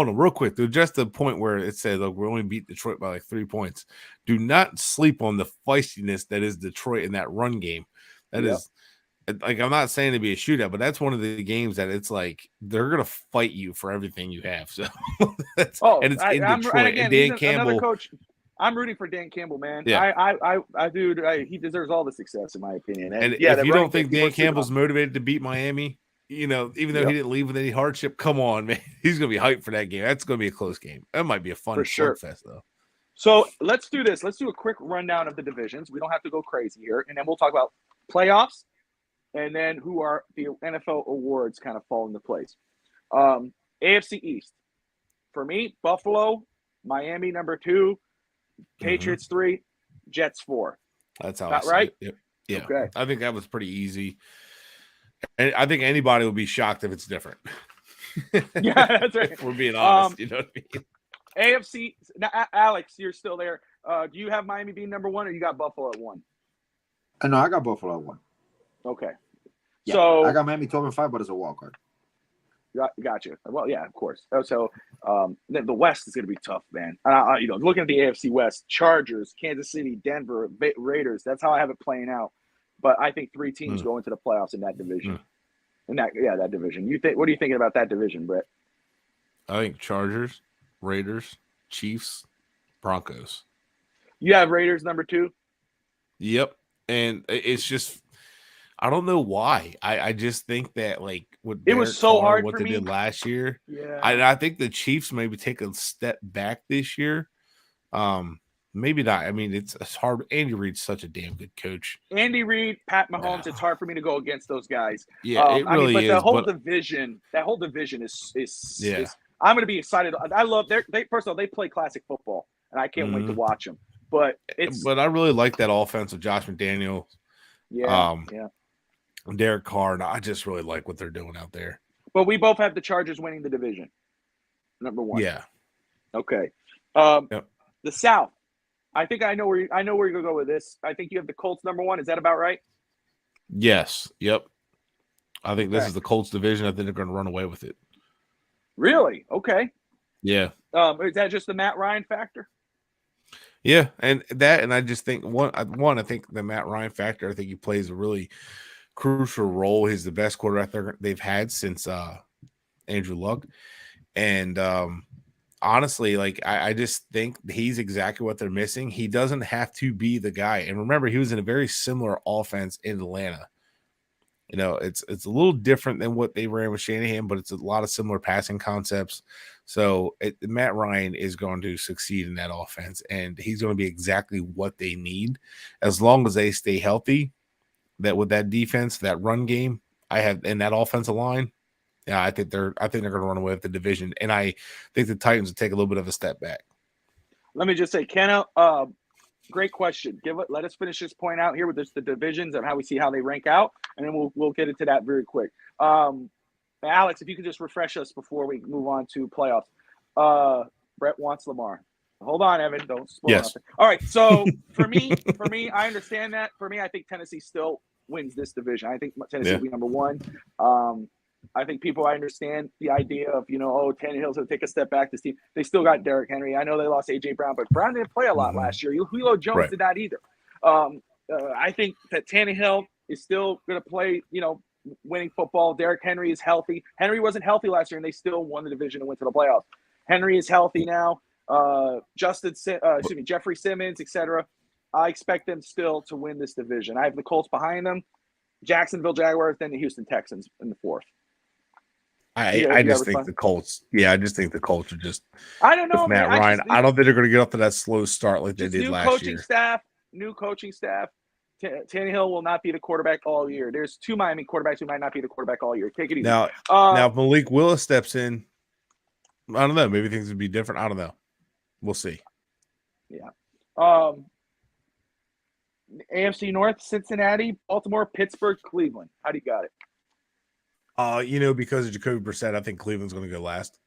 on real quick, to just the point where it said, look, we only beat Detroit by like 3 points. Do not sleep on the feistiness that is Detroit in that run game. That is. Like, I'm not saying to be a shootout, but that's one of the games that it's like they're gonna fight you for everything you have. So, it's in Detroit. And Dan Campbell, I'm rooting for Dan Campbell, man. Yeah. He deserves all the success in my opinion. And yeah, if you don't think Dan Campbell's motivated to beat Miami, even though he didn't leave with any hardship, come on, man. He's going to be hyped for that game. That's going to be a close game. That might be a fun slugfest, though. So let's do this. Let's do a quick rundown of the divisions. We don't have to go crazy here. And then we'll talk about playoffs and then who are the NFL awards kind of fall into place. AFC East. For me, Buffalo, Miami number 2, Patriots 3, Jets 4. That's how Got right? Yep. Yeah. Okay. I think that was pretty easy. And I think anybody will be shocked if it's different. Yeah, that's right. If we're being honest, you know what I mean? AFC, now, Alex, you're still there. Do you have Miami being number 1 or you got Buffalo at 1? No, I got Buffalo at 1. Okay. Yeah, so I got Miami 12-5, but it's a wild card. Gotcha. Well, yeah, of course. So the West is going to be tough, man. Looking at the AFC West, Chargers, Kansas City, Denver, Raiders. That's how I have it playing out. But I think 3 teams go into the playoffs in that division. That division. What are you thinking about that division, Brett? I think Chargers, Raiders, Chiefs, Broncos. You have Raiders number 2? Yep. And it's just, I don't know why. I just think that it was so hard what for they me. did last year. Yeah. I think the Chiefs maybe take a step back this year. Maybe not. I mean, it's hard. Andy Reid's such a damn good coach. Andy Reid, Pat Mahomes. It's hard for me to go against those guys. Yeah, it really is. The whole division. That whole division is. I'm going to be excited. I love first of all, they play classic football, and I can't wait to watch them. But I really like that offense of Josh McDaniels. Yeah. Derek Carr, and I just really like what they're doing out there. But we both have the Chargers winning the division. Number 1. Yeah. Okay. Yep. The South. I think I know where you're going to go with this. I think you have the Colts number 1. Is that about right? Yes. Yep. I think this is the Colts division. I think they're going to run away with it. Really? Okay. Yeah. Is that just the Matt Ryan factor? Yeah, and I just think I think the Matt Ryan factor. I think he plays a really crucial role. He's the best quarterback they've had since Andrew Luck, and honestly, I just think he's exactly what they're missing. He doesn't have to be the guy. And remember, he was in a very similar offense in Atlanta. It's a little different than what they ran with Shanahan, but it's a lot of similar passing concepts. So Matt Ryan is going to succeed in that offense, and he's going to be exactly what they need as long as they stay healthy. That with that defense, that run game, in that offensive line, yeah, I think they're going to run away with the division, and I think the Titans will take a little bit of a step back. Let me just say, Kenna, great question. Let us finish this point out here with the divisions and how we see how they rank out, and then we'll get into that very quick. Alex, if you could just refresh us before we move on to playoffs. Brett wants Lamar. Hold on, Evan. Don't spoil nothing. All right. So for me, I understand that. For me, I think Tennessee still wins this division. I think Tennessee will be number 1. I think I understand the idea of, Tannehill's going to take a step back. This team, they still got Derrick Henry. I know they lost A.J. Brown, but Brown didn't play a lot last year. Julio Jones did not either. I think that Tannehill is still going to play, winning football. Derrick Henry is healthy. Henry wasn't healthy last year, and they still won the division and went to the playoffs. Henry is healthy now. Jeffrey Simmons, etc. I expect them still to win this division. I have the Colts behind them, Jacksonville Jaguars, then the Houston Texans in the 4th. I just think the Colts. Yeah, I just think the Colts are just. I don't know, Matt Ryan. I don't think they're going to get off to that slow start like they did last year. New coaching staff. Tannehill will not be the quarterback all year. There's 2 Miami quarterbacks who might not be the quarterback all year. Take it easy. Now, if Malik Willis steps in, I don't know. Maybe things would be different. I don't know. We'll see. Yeah. AFC North: Cincinnati, Baltimore, Pittsburgh, Cleveland. How do you got it? Because of Jacoby Brissett, I think Cleveland's going to go last.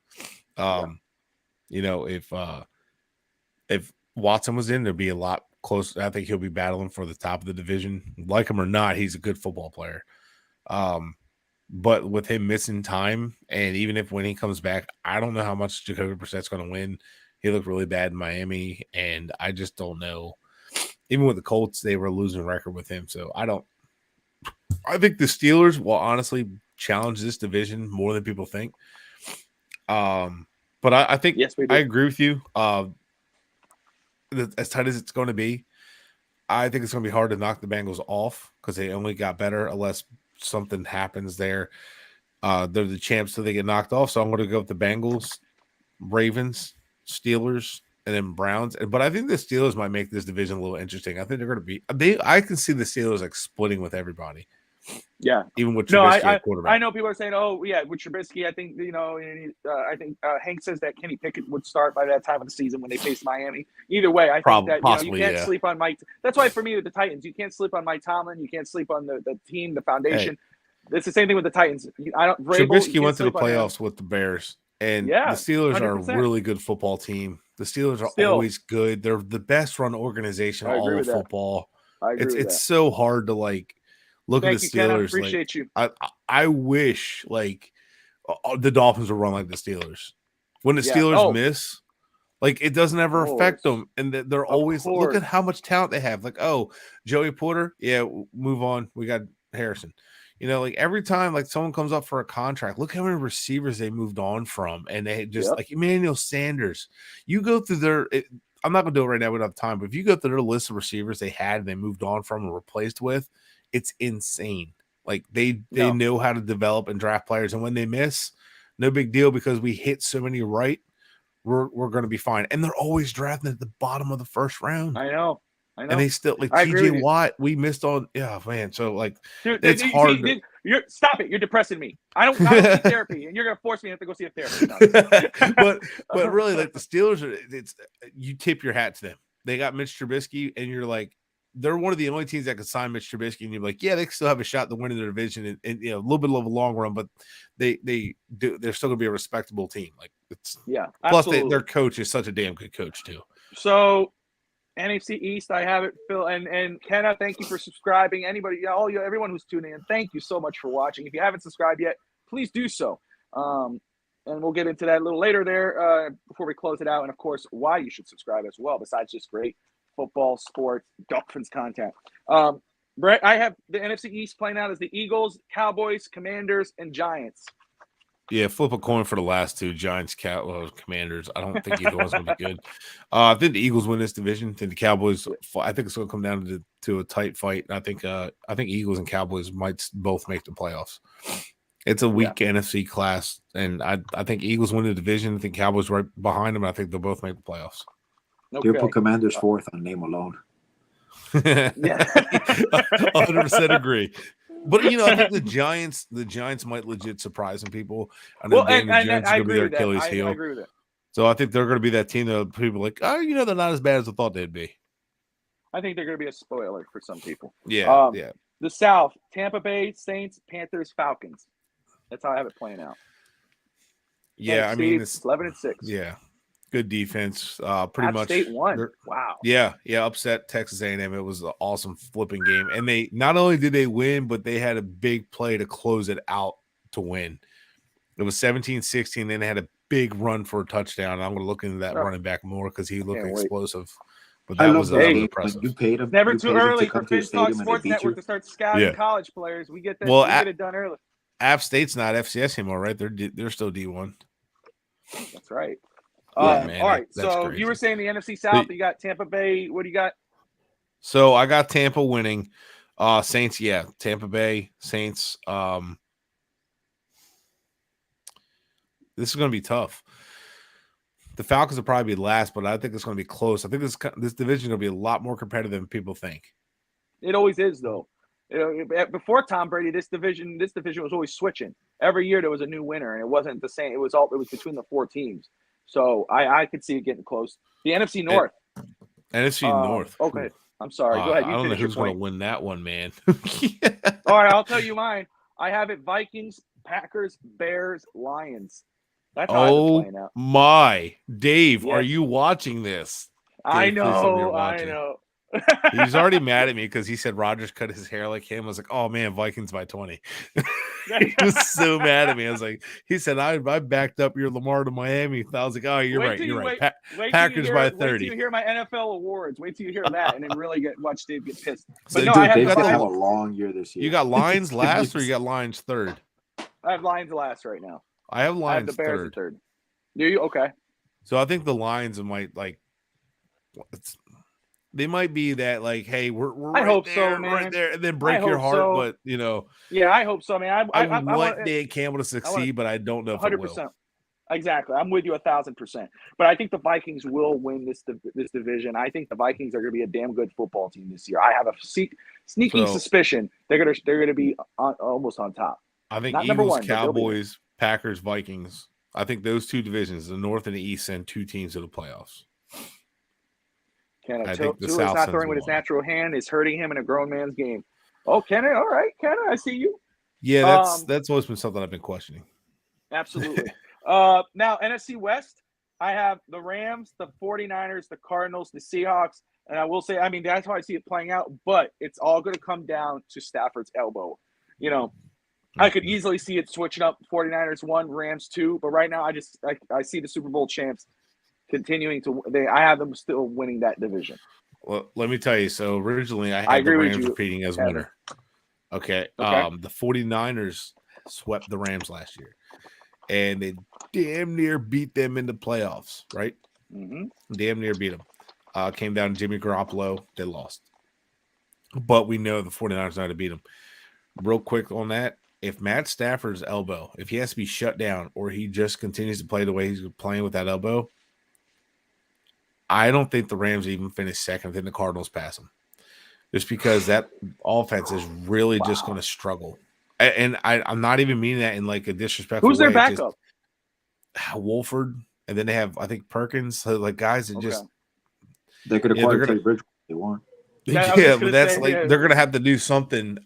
If Watson was in, there'd be a lot closer. I think he'll be battling for the top of the division. Like him or not, he's a good football player. But with him missing time, and even when he comes back, I don't know how much Jacoby Brissett's going to win. He looked really bad in Miami, and I just don't know. Even with the Colts, they were a losing record with him. So I think the Steelers will honestly challenge this division more than people think. But I think I agree with you. as tight as it's going to be, I think it's going to be hard to knock the Bengals off because they only got better unless something happens there. They're the champs, so they get knocked off. So I'm going to go with the Bengals, Ravens, Steelers, and then Browns. But I think the Steelers might make this division a little interesting. I think they're going to be. I can see the Steelers like splitting with everybody. Yeah, even with Trubisky at quarterback. I know people are saying, "Oh, yeah, with Trubisky." I think I think Hank says that Kenny Pickett would start by that time of the season when they face Miami. Either way, I think that possibly, you can't sleep on Mike. That's why for me with the Titans, you can't sleep on Mike Tomlin. You can't sleep on the team, the foundation. Hey, it's the same thing with the Titans. Trubisky went to the playoffs with the Bears, and the Steelers 100%. Are a really good football team. The Steelers are always good. They're the best run organization in all of football. It's so hard to like. Look at the Steelers. Ken, I appreciate you. I wish like the Dolphins would run like the Steelers. When the Steelers miss, like it doesn't ever affect them, and they're always look at how much talent they have. Like, oh, Joey Porter, move on. We got Harrison. Like every time like someone comes up for a contract, look how many receivers they moved on from, and they just like Emmanuel Sanders. You go through their. I'm not gonna do it right now. We don't have time, but if you go through their list of receivers they had and they moved on from and replaced with. It's insane. Like they know how to develop and draft players, and when they miss, no big deal because we hit so many right. We're going to be fine, and they're always drafting at the bottom of the first round. I know. And they still like TJ Watt. We missed on. Yeah, man. So like, dude, it's hard. Stop it. You're depressing me. I don't seek therapy, and you're going to force me to have to go see a therapist. but really, like the Steelers you tip your hat to them. They got Mitch Trubisky, and you're like. They're one of the only teams that could sign Mitch Trubisky, and you're like, yeah, they still have a shot to win in their division, and a little bit of a long run, but they're still going to be a respectable team. Like it's Plus, their coach is such a damn good coach too. So, NFC East, I have it, Phil, and Kenna. Thank you for subscribing. Anybody, everyone who's tuning in, thank you so much for watching. If you haven't subscribed yet, please do so. And we'll get into that a little later there before we close it out, and of course, why you should subscribe as well. Besides just great football, sports, Dolphins content. Brett, I have the NFC East playing out as the Eagles, Cowboys, Commanders, and Giants. Yeah, flip a coin for the last two, Giants, Commanders. I don't think either one's going to be good. I think the Eagles win this division. I think the Cowboys. I think it's going to come down to a tight fight. I think Eagles and Cowboys might both make the playoffs. It's a weak NFC class, and I think Eagles win the division. I think Cowboys right behind them. I think they'll both make the playoffs. Okay. You'll put Commanders fourth on name alone. 100% agree. But I think the Giants might legit surprise some people. I know Daniel Jones is going to be their Achilles heel. I agree with it. So I think they're going to be that team that people are like, they're not as bad as I thought they'd be. I think they're going to be a spoiler for some people. Yeah. The South: Tampa Bay, Saints, Panthers, Falcons. That's how I have it playing out. Yeah, I mean, it's 11-6. Yeah. Good defense. Pretty much. State won. Wow. Yeah. Upset Texas A&M. It was an awesome flipping game, and they not only did they win, but they had a big play to close it out to win. It was 17-16. Then they had a big run for a touchdown. I'm going to look into that running back more because he looked explosive. But that was impressive. You paid him. Never too early for Finch Talk Sports Network to start scouting college players. We get that. Well, we get it done early. App State's not FCS anymore, right? They're still D1. That's right. Man, all right. So crazy. You were saying the NFC South. You got Tampa Bay. What do you got? So I got Tampa winning. Saints, Tampa Bay Saints. This is going to be tough. The Falcons will probably be last, but I think it's going to be close. I think this division is going to be a lot more competitive than people think. It always is, though. Before Tom Brady, this division was always switching. Every year there was a new winner, and it wasn't the same. It was between the four teams. So I could see it getting close. The NFC North. NFC North. Okay. I'm sorry. Go ahead. I don't know who's going to win that one, man. All right. I'll tell you mine. I have it Vikings, Packers, Bears, Lions. That's how I'm playing out. My. Dave, are you watching this? Dave, I know. He's already mad at me because he said Rodgers cut his hair like him. I was like, oh man, Vikings by 20. He was so mad at me. I was like, he said, I backed up your Lamar to Miami. I was like, oh, you're right. Packers by 30. Wait till you hear my NFL awards. Wait till you hear that and then really watch Dave get pissed. But Dave's going to have a long year this year. You got Lions last or you got Lions third? I have Lions last right now. I have Lions the Bears third. Do you? Okay. So I think the Lions might they might be that like, hey, we're I right hope there, so, man. right there, and then break your heart. So. But Yeah, I hope so. I mean, I want want Dan Campbell to succeed, but I don't know if it will. 100%. Exactly. I'm with you 1,000%. But I think the Vikings will win this division. I think the Vikings are going to be a damn good football team this year. I have a sneaking suspicion they're going to be almost on top. I think Not Eagles, number one, Cowboys, Packers, Vikings. I think those two divisions, the North and the East, send two teams to the playoffs. I think the South is not throwing with his natural hand is hurting him in a grown man's game. Oh, Kenna, all right, Kenna, I see you. Yeah, that's always been something I've been questioning. Absolutely. Now, NFC West, I have the Rams, the 49ers, the Cardinals, the Seahawks, and I will say, I mean, that's how I see it playing out, but it's all going to come down to Stafford's elbow. I could easily see it switching up 49ers 1, Rams 2, but right now I see the Super Bowl champs continuing to I have them still winning that division. Well, let me tell you. So originally I had the Rams repeating as winner. Okay. The 49ers swept the Rams last year. And they damn near beat them in the playoffs, right? Mm-hmm. Damn near beat them. Came down to Jimmy Garoppolo. They lost. But we know the 49ers know how to beat them. Real quick on that, if Matt Stafford's elbow, if he has to be shut down or he just continues to play the way he's playing with that elbow, I don't think the Rams even finish second. I think the Cardinals pass them. Just because that offense is really just going to struggle. And I'm not even meaning that in like a disrespectful way. Who's their backup? Wolford, and then they have, I think, Perkins. So like guys that just they could acquire Teddy Bridgewater if they want. Yeah, but that's they're gonna have to do something.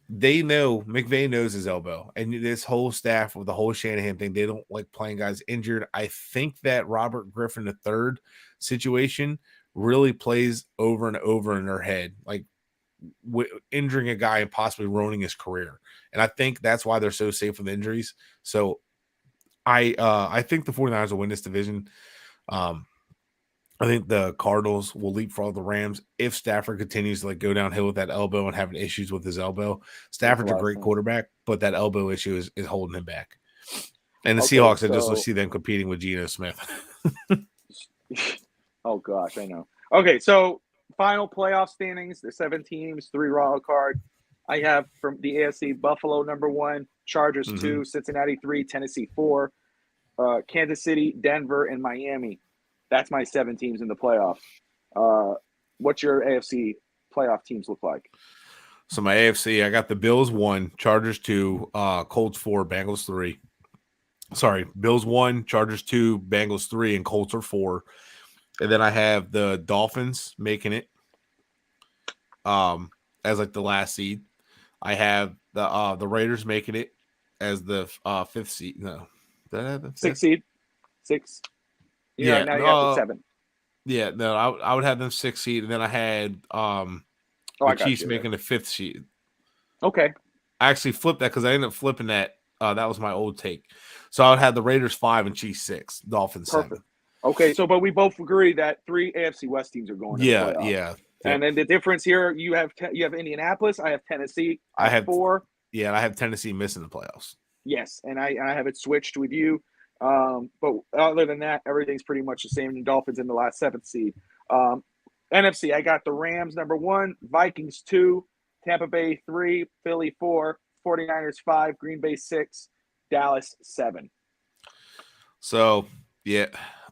They know McVay knows his elbow, and this whole staff with the whole Shanahan thing, they don't like playing guys injured. I think that Robert Griffin III situation really plays over and over in their head, like injuring a guy and possibly ruining his career. And I think that's why they're so safe with injuries. So I think the 49ers will win this division. I think the Cardinals will leapfrog the Rams if Stafford continues to like go downhill with that elbow and having issues with his elbow. Stafford's a great quarterback, but that elbow issue is holding him back. And the Seahawks, I just see them competing with Geno Smith. Oh gosh, I know. Okay, so final playoff standings, the 7 teams, 3 wild card. I have from the AFC Buffalo number 1, Chargers 2, Cincinnati 3, Tennessee 4, Kansas City, Denver, and Miami. That's my 7 teams in the playoffs. What's your AFC playoff teams look like? So my AFC, I got the Bills 1, Chargers 2, Colts 4, Bengals 3. Sorry, Bills 1, Chargers 2, Bengals 3, and Colts are 4. And then I have the Dolphins making it as like the last seed. I have the Raiders making it as the 5th seed. No, 6th seed. 6. Yeah, now you have the 7. Yeah, no, I would have them 6th seed, and then I had the Chiefs making the 5th seed. Okay. I actually flipped that because I ended up flipping that. That was my old take. So I would have the Raiders 5 and Chiefs 6, Dolphins 7. Okay, so but we both agree that 3 AFC West teams are going. Yeah. And then the difference here, you have Indianapolis. I have Tennessee. I have 4. Yeah, and I have Tennessee missing the playoffs. Yes, and I have it switched with you. But other than that, everything's pretty much the same. The Dolphins in the last 7th seed. NFC, I got the Rams number 1, Vikings 2, Tampa Bay 3, Philly 4, 49ers 5, Green Bay 6, Dallas 7. So yeah,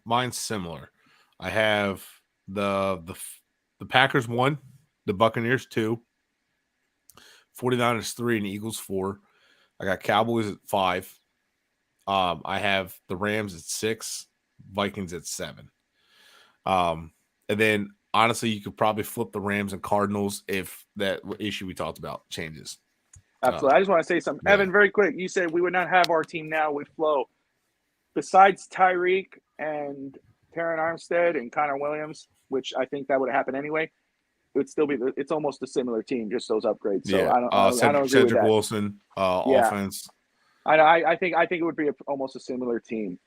mine's similar. I have the Packers 1, the Buccaneers 2, 49ers 3, and Eagles 4. I got Cowboys at 5. I have the Rams at 6, Vikings at 7. And then honestly, you could probably flip the Rams and Cardinals if that issue we talked about changes. Absolutely. I just want to say something. Yeah. Evan, very quick. You said we would not have our team now with Flo. Besides Tyreek and Terran Armstead and Connor Williams, which I think that would happen anyway, it would still be it's almost a similar team, just those upgrades. So yeah. I don't agree Cedric with that. Wilson, offense. I think it would be almost a similar team.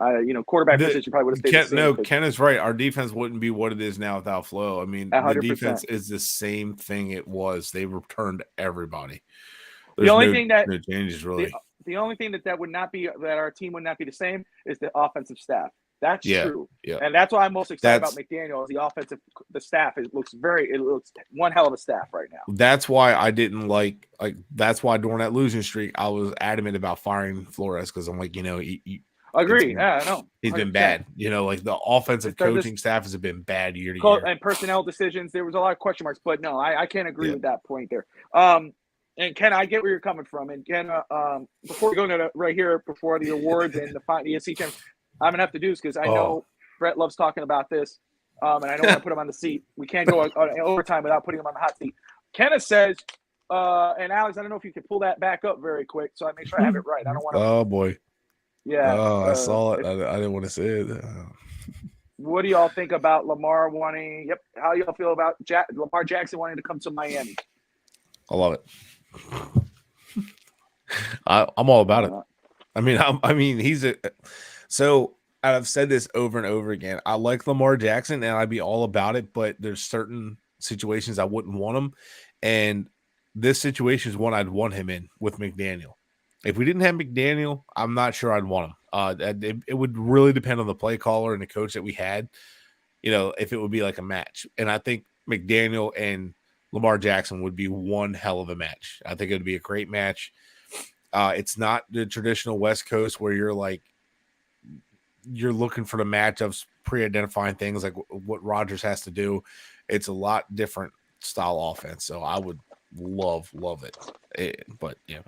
Quarterback position probably would have stayed the same. No, Ken is right. Our defense wouldn't be what it is now without Flo. I mean, 100%. The defense is the same thing it was. They returned everybody. The only thing that no changes really. The only thing that would not be that our team would not be the same is the offensive staff. That's true. Yeah. And that's why I'm most excited about McDaniel is the staff. It looks one hell of a staff right now. That's why I didn't that's why during that losing streak, I was adamant about firing Flores because I'm like, Agree. Yeah, I know. He's been bad. Like the offensive coaching staff has been bad year to year. And personnel decisions, there was a lot of question marks, but no, I can't agree with that point there. And Ken, I get where you're coming from. And Ken, before we go into right here, before the awards and the ESC champions, I'm gonna have to do this because I know Brett loves talking about this, and I don't want to put him on the seat. We can't go on overtime without putting him on the hot seat. Kenneth says, and Alex, I don't know if you can pull that back up very quick, so I make sure I have it right. I don't want to. Oh boy. Yeah. Oh, I saw it. I didn't want to say it. What do y'all think about Lamar wanting? Yep. How y'all feel about Lamar Jackson wanting to come to Miami? I love it. I'm all about it. I mean, he's a. So I've said this over and over again. I like Lamar Jackson, and I'd be all about it. But there's certain situations I wouldn't want him, and this situation is one I'd want him in with McDaniel. If we didn't have McDaniel, I'm not sure I'd want him. It would really depend on the play caller and the coach that we had. If it would be like a match, and I think McDaniel and Lamar Jackson would be one hell of a match. I think it would be a great match. It's not the traditional West Coast where you're looking for the matchups, pre-identifying things like what Rodgers has to do. It's a lot different style offense. So I would love it. But yeah,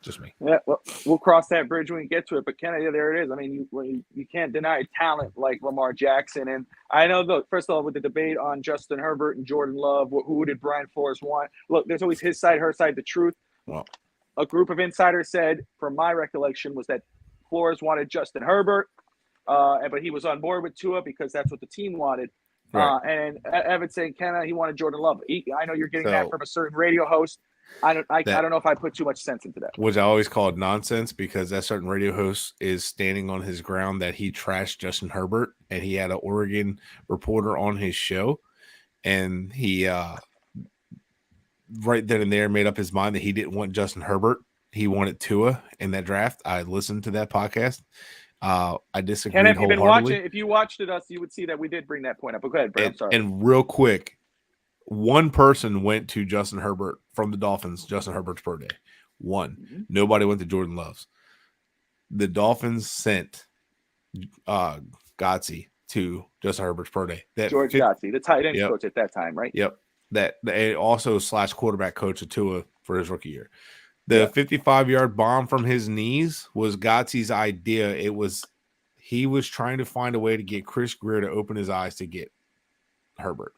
just me. Yeah, well, we'll cross that bridge when we get to it. But Kennedy, there it is. I mean, you can't deny talent like Lamar Jackson. And I know, first of all, with the debate on Justin Herbert and Jordan Love, who did Brian Flores want? Look, there's always his side, her side. The truth. Well, a group of insiders said, from my recollection, was that Flores wanted Justin Herbert, but he was on board with Tua because that's what the team wanted. Right. And Evan saying, he wanted Jordan Love. I know you're getting that from a certain radio host. I don't know if I put too much sense into that. Which I always called nonsense because that certain radio host is standing on his ground that he trashed Justin Herbert, and he had an Oregon reporter on his show, and he right then and there made up his mind that he didn't want Justin Herbert. He wanted Tua in that draft. I listened to that podcast. I disagree. And if you watched it, you would see that we did bring that point up. But go ahead, Brett. I'm sorry. And real quick, one person went to Justin Herbert from the Dolphins, Justin Herbert's pro day. One. Mm-hmm. Nobody went to Jordan Love's. The Dolphins sent Godsey to Justin Herbert's pro day. George Godsey, the tight end coach at that time, right? Yep. That also / quarterback coach of Tua for his rookie year. The 55-yard bomb from his knees was Godsey's idea. He was trying to find a way to get Chris Greer to open his eyes to get Herbert.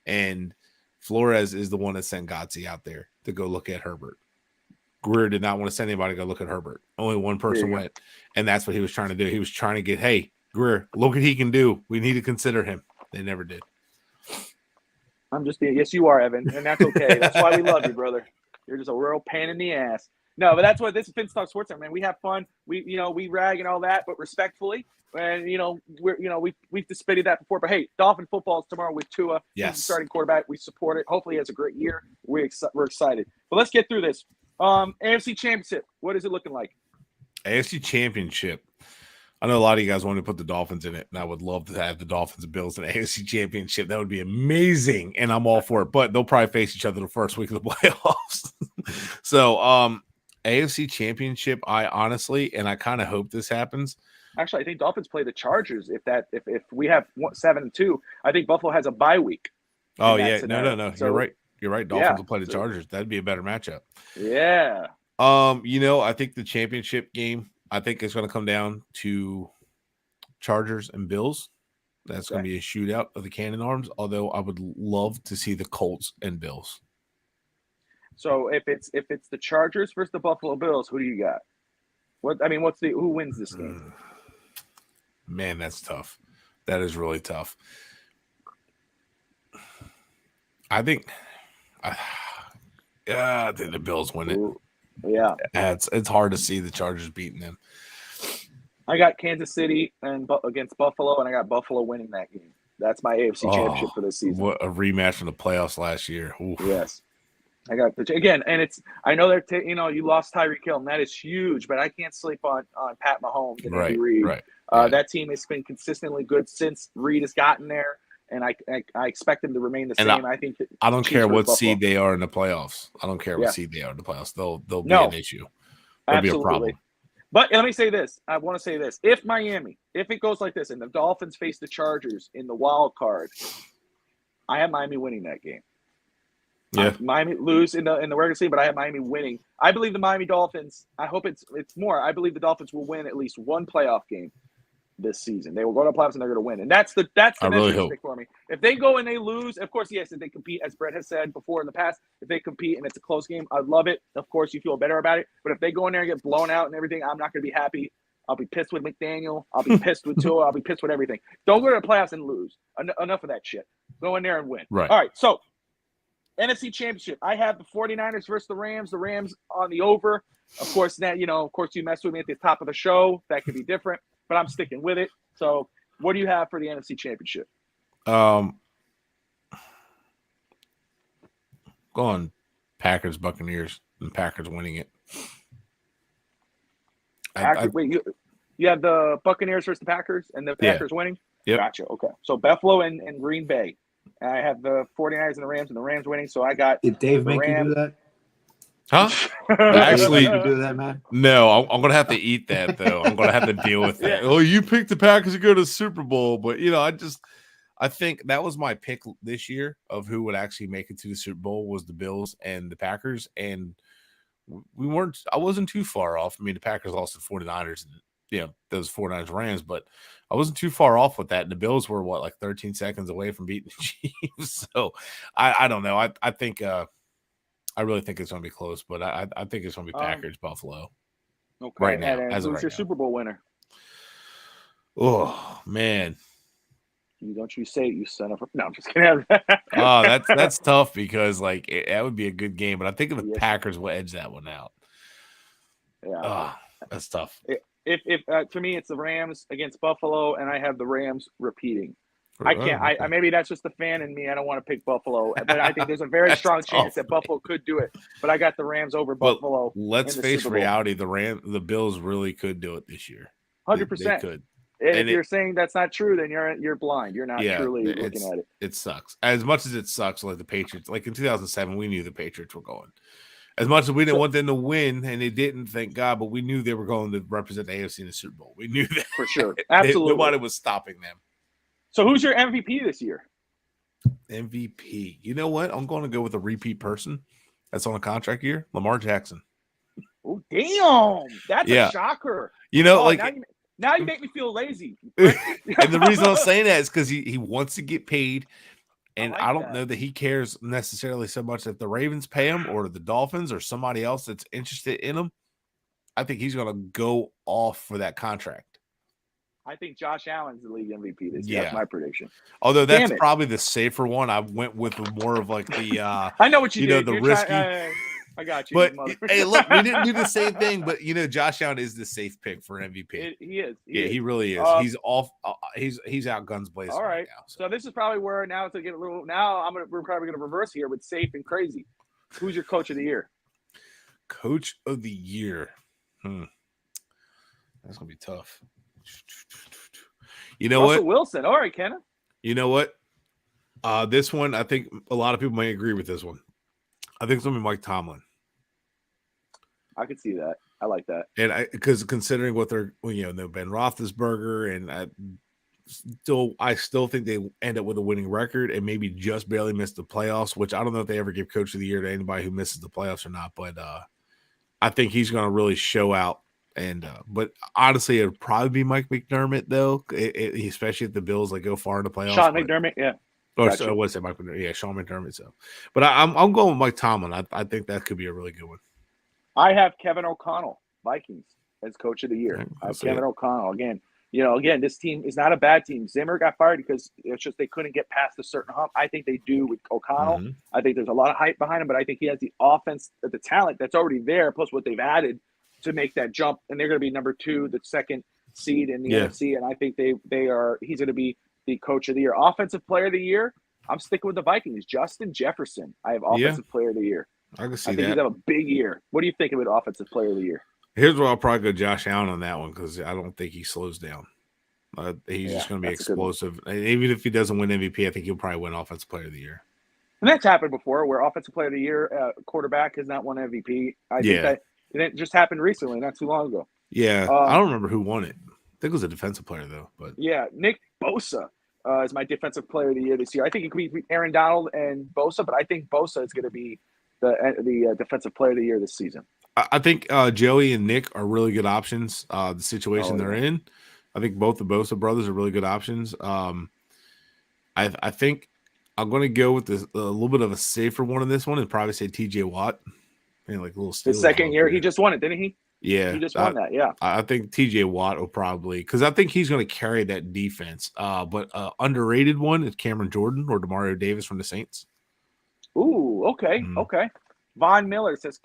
And Flores is the one that sent Godsey out there to go look at Herbert. Greer did not want to send anybody to go look at Herbert. Only one person went, and that's what he was trying to do. He was trying to get, hey, Greer, look what he can do. We need to consider him. They never did. I'm just being, yes, you are, Evan, and that's okay. That's why we love you, brother. You're just a real pain in the ass. No, but that's what this is Finch Talk Sports. Man, we have fun. We rag and all that, but respectfully. And we've displayed that before. But hey, Dolphin football is tomorrow with Tua. Yes, he's the starting quarterback. We support it. Hopefully, he has a great year. We're excited. But let's get through this. AFC Championship. What is it looking like? AFC Championship. I know a lot of you guys want to put the Dolphins in it, and I would love to have the Dolphins and Bills in the AFC Championship. That would be amazing, and I'm all for it. But they'll probably face each other the first week of the playoffs. So, AFC Championship, I honestly, and I kind of hope this happens. Actually, I think Dolphins play the Chargers. If we have 7-2, I think Buffalo has a bye week. Oh yeah, no. So, You're right. Dolphins will play the Chargers. That'd be a better matchup. Yeah. I think the championship game, I think it's going to come down to Chargers and Bills. That's going to be a shootout of the cannon arms. Although I would love to see the Colts and Bills. So if it's the Chargers versus the Buffalo Bills, who do you got? Who wins this game? Man, that's tough. That is really tough. I think the Bills win it. Ooh, yeah. It's hard to see the Chargers beating them. I got Kansas City against Buffalo, and I got Buffalo winning that game. That's my AFC championship for this season. What a rematch from the playoffs last year. Oof. Yes. I got again, and I know they're you lost Tyreek Hill, and that is huge, but I can't sleep on Pat Mahomes and Andy Reid. Right. That team has been consistently good since Reed has gotten there, and I expect them to remain the same. I think I don't care what seed they are in the playoffs. I don't care what seed they are in the playoffs. They'll be an issue. There'll be a problem. But let me say this. I want to say this. If it goes like this, and the Dolphins face the Chargers in the wild card, I have Miami winning that game. Yeah, Miami lose in the regular season, but I have Miami winning. I believe the Miami Dolphins. I hope it's more. I believe the Dolphins will win at least one playoff game this season. They will go to the playoffs and they're going to win, and that's the measuring stick for me. If they go and they lose, of course, yes. If they compete, as Brett has said before in the past, if they compete and it's a close game, I'd love it. Of course, you feel better about it. But if they go in there and get blown out and everything, I'm not going to be happy. I'll be pissed with McDaniel. I'll be pissed with Tua. I'll be pissed with everything. Don't go to the playoffs and lose. Enough of that shit. Go in there and win. Right. All right. So NFC Championship. I have the 49ers versus the Rams. The Rams on the over. Of course, now you messed with me at the top of the show. That could be different, but I'm sticking with it. So, what do you have for the NFC Championship? Go on, Packers, Buccaneers, and Packers winning it. Wait, you have the Buccaneers versus the Packers, and the Packers winning? Yep. Gotcha. Okay. So, Buffalo and Green Bay. I have the 49ers and the Rams winning. So, I got Did Dave make you do that? Huh? Actually, you do that, man. No, I'm gonna have to eat that though. I'm gonna have to deal with that. Oh, you picked the Packers to go to the Super Bowl, but I think that was my pick this year of who would actually make it to the Super Bowl was the Bills and the Packers, and I wasn't too far off. I mean, the Packers lost to 49ers and those 49ers Rams, but I wasn't too far off with that. And the Bills were like 13 seconds away from beating the Chiefs. So I don't know. I think I really think it's going to be close, but I think it's going to be Packers, Buffalo. Okay. Right now. Who's your Super Bowl winner? Oh, man. Don't you say it, you son of a... No, I'm just kidding. That's tough because, that would be a good game, but I think the Packers will edge that one out. Yeah. That's tough. If to me, it's the Rams against Buffalo, and I have the Rams repeating. I can't. I maybe that's just the fan in me. I don't want to pick Buffalo, but I think there's a very strong chance that Buffalo could do it. But I got the Rams over Buffalo. Let's face reality: the Bills really could do it this year. 100%. They could. And if you're saying that's not true, then you're blind. You're not truly looking at it. It sucks. As much as it sucks, like the Patriots, like in 2007, we knew the Patriots were going. As much as we didn't want them to win, and they didn't, thank God, but we knew they were going to represent the AFC in the Super Bowl. We knew that for sure. Absolutely, nobody was stopping them. So who's your MVP this year? MVP. You know what? I'm going to go with a repeat person that's on a contract year, Lamar Jackson. Oh, damn. That's a shocker. Now you make me feel lazy. And the reason I'm saying that is because he wants to get paid. And I don't know that he cares necessarily so much if the Ravens pay him or the Dolphins or somebody else that's interested in him. I think he's going to go off for that contract. I think Josh Allen's the league MVP this year. That's my prediction. Although that's probably the safer one. I went with more of like the I know what you did. The risky. I got you. But hey, look, we didn't do the same thing. But Josh Allen is the safe pick for MVP. He is. He really is. He's off. He's out guns blazing. All right. Now, so this is probably where now to get a little. Now we're probably gonna reverse here with safe and crazy. Who's your coach of the year? Coach of the year. That's gonna be tough. You know Russell Wilson. All right, Kenneth. You know what? This one, I think a lot of people might agree with this one. I think it's gonna be Mike Tomlin. I could see that. I like that. And because considering what they're, no Ben Roethlisberger, and I still think they end up with a winning record and maybe just barely miss the playoffs. Which I don't know if they ever give Coach of the Year to anybody who misses the playoffs or not. But I think he's going to really show out. And but honestly, it would probably be Mike McDermott though, especially if the Bills go far in the playoffs. Sean McDermott, yeah. Or gotcha. What is it, Mike McDermott? Yeah, Sean McDermott. So, but I'm going with Mike Tomlin. I think that could be a really good one. I have Kevin O'Connell, Vikings, as Coach of the Year. I have Kevin O'Connell again. This team is not a bad team. Zimmer got fired because it's just they couldn't get past a certain hump. I think they do with O'Connell. Mm-hmm. I think there's a lot of hype behind him, but I think he has the offense, the talent that's already there, plus what they've added to make that jump. And they're going to be number 2, the second seed in the NFC. And I think he's going to be the Coach of the Year. Offensive Player of the Year, I'm sticking with the Vikings. Justin Jefferson, I have Offensive Player of the Year. I can see I think he's have a big year. What do you think of it, Offensive Player of the Year? Here's where I'll probably go Josh Allen on that one because I don't think he slows down. He's just going to be explosive. Even if he doesn't win MVP, I think he'll probably win Offensive Player of the Year. And that's happened before, where Offensive Player of the Year quarterback has not won MVP. I think that it just happened recently, not too long ago. Yeah, I don't remember who won it. I think it was a defensive player though. But yeah, Nick Bosa is my Defensive Player of the Year this year. I think it could be Aaron Donald and Bosa, but I think Bosa is going to be the Defensive Player of the Year this season. I think Joey and Nick are really good options. The situation they're in, I think both the Bosa brothers are really good options. I think I'm going to go with a little bit of a safer one in this one and probably say TJ Watt. Like a little his second year, he just won it, didn't he? Yeah, he just won that. Yeah, I think TJ Watt will probably, because I think he's going to carry that defense. But underrated one is Cameron Jordan or Demario Davis from the Saints. Ooh, okay, okay. Von Miller says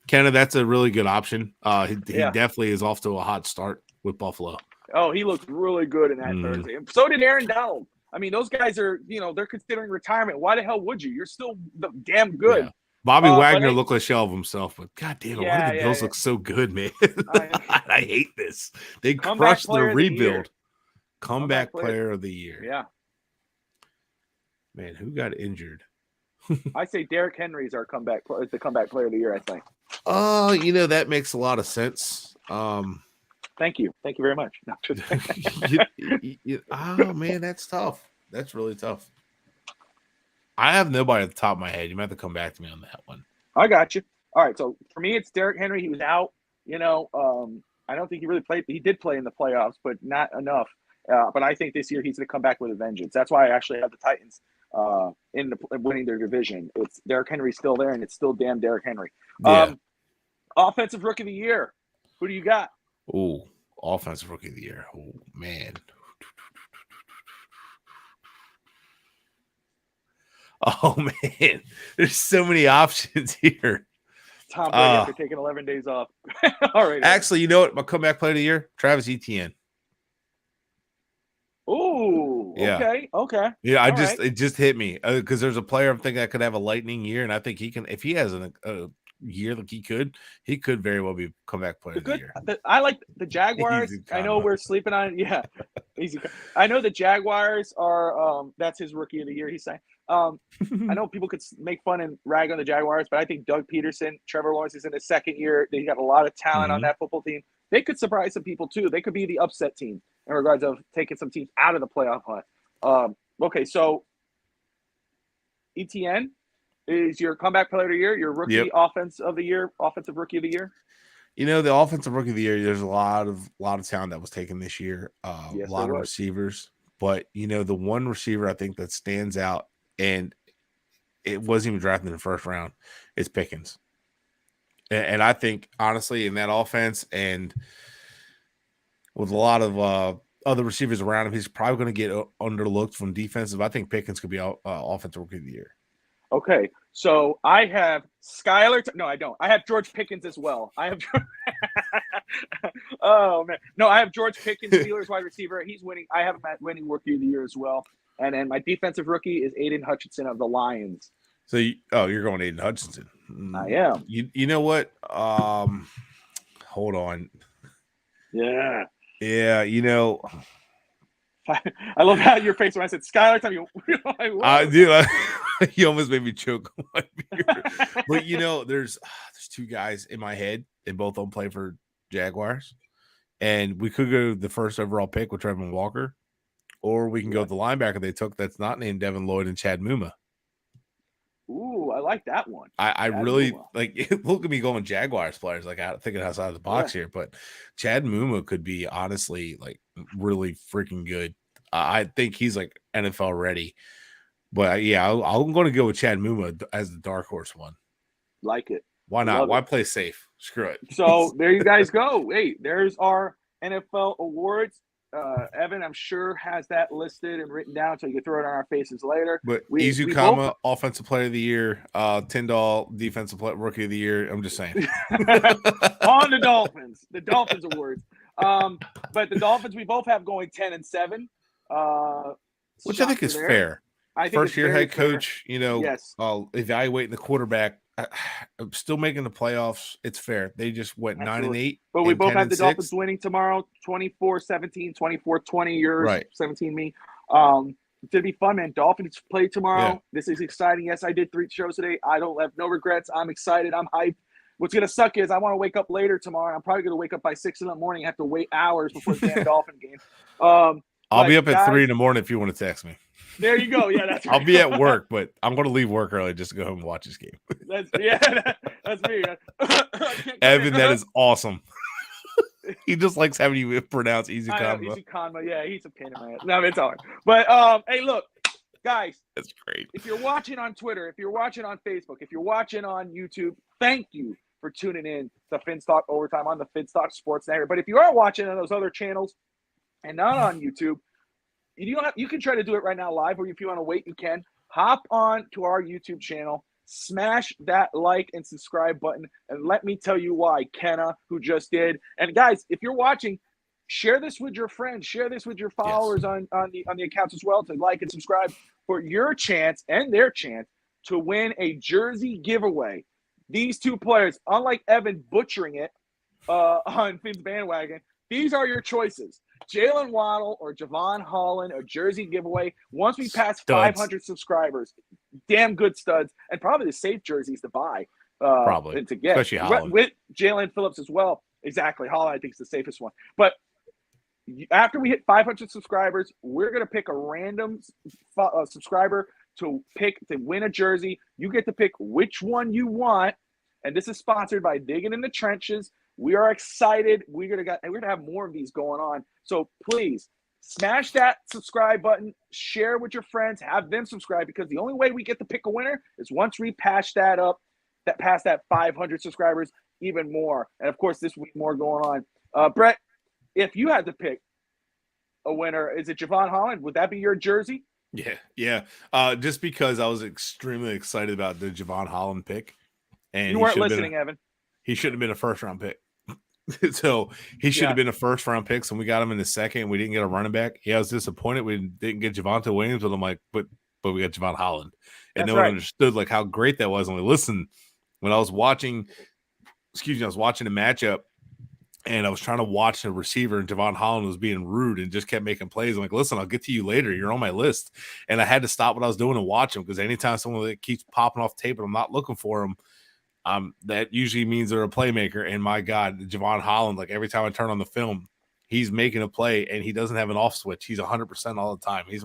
Kenna, that's a really good option. He definitely is off to a hot start with Buffalo. Oh, he looked really good in that Thursday. So did Aaron Donald. I mean, those guys are, they're considering retirement. Why the hell would you? You're still damn good. Yeah. Bobby Wagner looked like a shell of himself, but God damn it, why do the Bills look so good, man? I hate this. They crushed the rebuild. Comeback player of the year. Yeah. Man, who got injured? I say Derrick Henry's the comeback player of the year, I think. Oh, that makes a lot of sense. Thank you. Thank you very much. Oh, man, that's tough. That's really tough. I have nobody at the top of my head. You might have to come back to me on that one. I got you. All right. So for me, it's Derrick Henry. He was out. I don't think he really played. He did play in the playoffs, but not enough. But I think this year he's going to come back with a vengeance. That's why I actually have the Titans in winning their division. It's Derrick Henry still there, and it's still damn Derrick Henry. Yeah. Offensive Rookie of the Year. Who do you got? Oh, Offensive Rookie of the Year. Oh, man. Oh, man. There's so many options here. Tom Brady after taking 11 days off. All right. Actually, you know what? My comeback player of the year? Travis Etienne. Oh, okay. Okay. Yeah, it just hit me because there's a player I'm thinking that could have a lightning year, and I think he can, if he has a year like he could very well be comeback player of the year. I like the Jaguars. I know we're sleeping on it. Yeah. Easy. I know the Jaguars are that's his rookie of the year, he's saying. I know people could make fun and rag on the Jaguars, but I think Doug Peterson, Trevor Lawrence is in his second year. They got a lot of talent on that football team. They could surprise some people too. They could be the upset team in regards of taking some teams out of the playoff hunt. Okay, so ETN is your comeback player of the year, your rookie offensive rookie of the year. The offensive rookie of the year, there's a lot of talent that was taken this year. Yes, a lot of receivers, but the one receiver I think that stands out, and it wasn't even drafted in the first round, is Pickens. And I think, honestly, in that offense and with a lot of other receivers around him, he's probably going to get underlooked from defensive. I think Pickens could be offensive rookie of the year. Okay, so I have Skylar. No, I don't. I have George Pickens as well. I have. Oh man, no, I have George Pickens, Steelers wide receiver. He's winning. I have him at winning rookie of the year as well. And then my defensive rookie is Aiden Hutchinson of the Lions. So, you're going Aiden Hutchinson. I am. You know what? Hold on. Yeah. Yeah, I love how your face when I said Skylar. Tell me, dude, you almost made me choke on my beer. But there's two guys in my head, and both of them play for Jaguars, and we could go the first overall pick with Trevor Walker, or we can go with the linebacker they took that's not named Devin Lloyd and Chad Muma. Ooh, I like that one. I really like. Look at me going Jaguars players, like thinking outside of the box here. But Chad Muma could be honestly like really freaking good. I think he's like NFL ready. But I'm going to go with Chad Muma as the dark horse one. Like it. Why not? Why play safe? Screw it. So there you guys go. Hey, there's our NFL awards. Evan, I'm sure, has that listed and written down so you can throw it on our faces later. But Izukama, offensive player of the year, Tyndall, defensive rookie of the year. I'm just saying. On the Dolphins awards. But the Dolphins, we both have going 10-7. Which I think is fair. I think first year head coach, yes. Evaluating the quarterback. I'm still making the playoffs. It's fair. They just went 9-8. But we both have the 10-6. Dolphins winning tomorrow, 24-17, 24-20 yours, Right. 17 me. It's going to be fun, man. Dolphins play tomorrow. Yeah. This is exciting. Yes, I did 3 shows today. I don't have no regrets. I'm excited. I'm hyped. What's going to suck is I want to wake up later tomorrow. I'm probably going to wake up by 6 in the morning. I have to wait hours before the damn Dolphin game. I'll be up at 3 in the morning if you want to text me. There you go. Yeah, that's right. I'll be at work, but I'm going to leave work early just to go home and watch this game. That's me. Evan, that is awesome. He just likes having you pronounce Easy Conma. Easy Conma. Yeah, he's a pain in my ass. No, it's all right. But, hey, look, guys. That's great. If you're watching on Twitter, if you're watching on Facebook, if you're watching on YouTube, thank you for tuning in to Finstock Overtime on the Finstock Sports Network. But if you are watching on those other channels and not on YouTube, you can try to do it right now live, or if you want to wait, you can. Hop on to our YouTube channel, smash that like and subscribe button, and let me tell you why Kenna, who just did. And guys, if you're watching, share this with your friends, share this with your followers on the accounts as well to like and subscribe for your chance and their chance to win a jersey giveaway. These 2 players, unlike Evan butchering it on Finn's bandwagon, these are your choices. Jalen Waddle or Javon Holland, a jersey giveaway. Once we pass 500 subscribers, damn good studs, and probably the safe jerseys to buy. Probably. And to get. Especially Holland. With Jalen Phillips as well. Exactly. Holland, I think, is the safest one. But after we hit 500 subscribers, we're going to pick a random subscriber to win a jersey. You get to pick which one you want. And this is sponsored by Digging in the Trenches. We are excited. We're gonna have more of these going on. So please smash that subscribe button, share with your friends, have them subscribe, because the only way we get to pick a winner is once we patch that up, past that 500 subscribers, even more. And of course, this week more going on. Brett, if you had to pick a winner, is it Javon Holland? Would that be your jersey? Yeah. Just because I was extremely excited about the Javon Holland pick. And you weren't listening, Evan. He should have been a first-round pick. So he should have been a first-round pick, and we got him in the second. We didn't get a running back. Yeah, I was disappointed we didn't get Javonte Williams, but I'm like, but we got Javon Holland. And no one understood like how great that was. And we listened when I was watching, I was watching the matchup, and I was trying to watch the receiver, and Javon Holland was being rude and just kept making plays. I'm like, listen, I'll get to you later. You're on my list. And I had to stop what I was doing and watch him, because anytime someone that keeps popping off tape and I'm not looking for him, that usually means they're a playmaker. And my God, Javon Holland, like every time I turn on the film, he's making a play and he doesn't have an off switch. He's 100% all the time. He's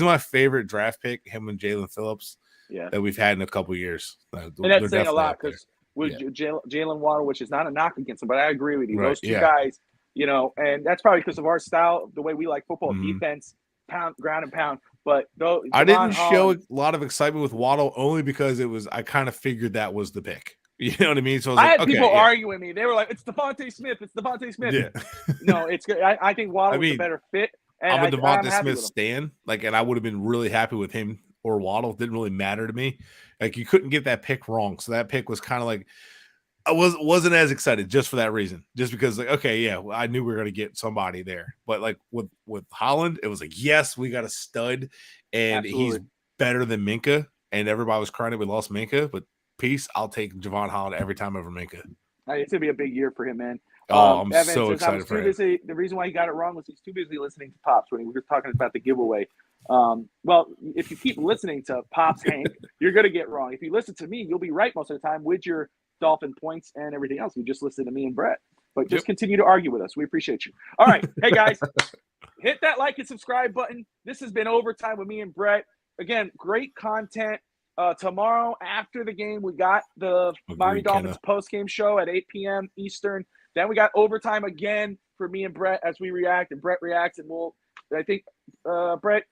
my favorite draft pick, him and Jalen Phillips, that we've had in a couple of years. And that's saying a lot, because with Jalen Waddle, which is not a knock against him, but I agree with you. Those two guys, and that's probably because of our style, the way we like football, defense, ground and pound. But I didn't show a lot of excitement with Waddle only because I kind of figured that was the pick. You know what I mean? So I had people arguing me. They were like, "It's Devontae Smith. It's Devontae Smith." Yeah. No, it's good. I think Waddle was a better fit. And I'm a Devontae Smith stan. And I would have been really happy with him or Waddle. It didn't really matter to me. Like, you couldn't get that pick wrong. So that pick was kind of like, I wasn't as excited just for that reason. Just because, like, I knew we were going to get somebody there. But like with Holland, it was like, yes, we got a stud, and he's better than Minka. And everybody was crying that we lost Minka, but peace, I'll take Javon Holland every time over Minka. It's gonna be a big year for him, man. I'm Evan, so excited for him. The reason why he got it wrong was he's too busy listening to Pops when he was talking about the giveaway. Well, if you keep listening to Pops Hank, you're gonna get wrong. If you listen to me, you'll be right most of the time with your Dolphin points and everything else. You just listen to me and Brett. But just continue to argue with us. We appreciate you. All right. Hey, guys, hit that like and subscribe button. This has been Overtime with me and Brett. Again, great content. Tomorrow after the game, we got the Miami Dolphins post-game show at 8 p.m. Eastern. Then we got Overtime again for me and Brett as we react, and Brett reacts. And Brett,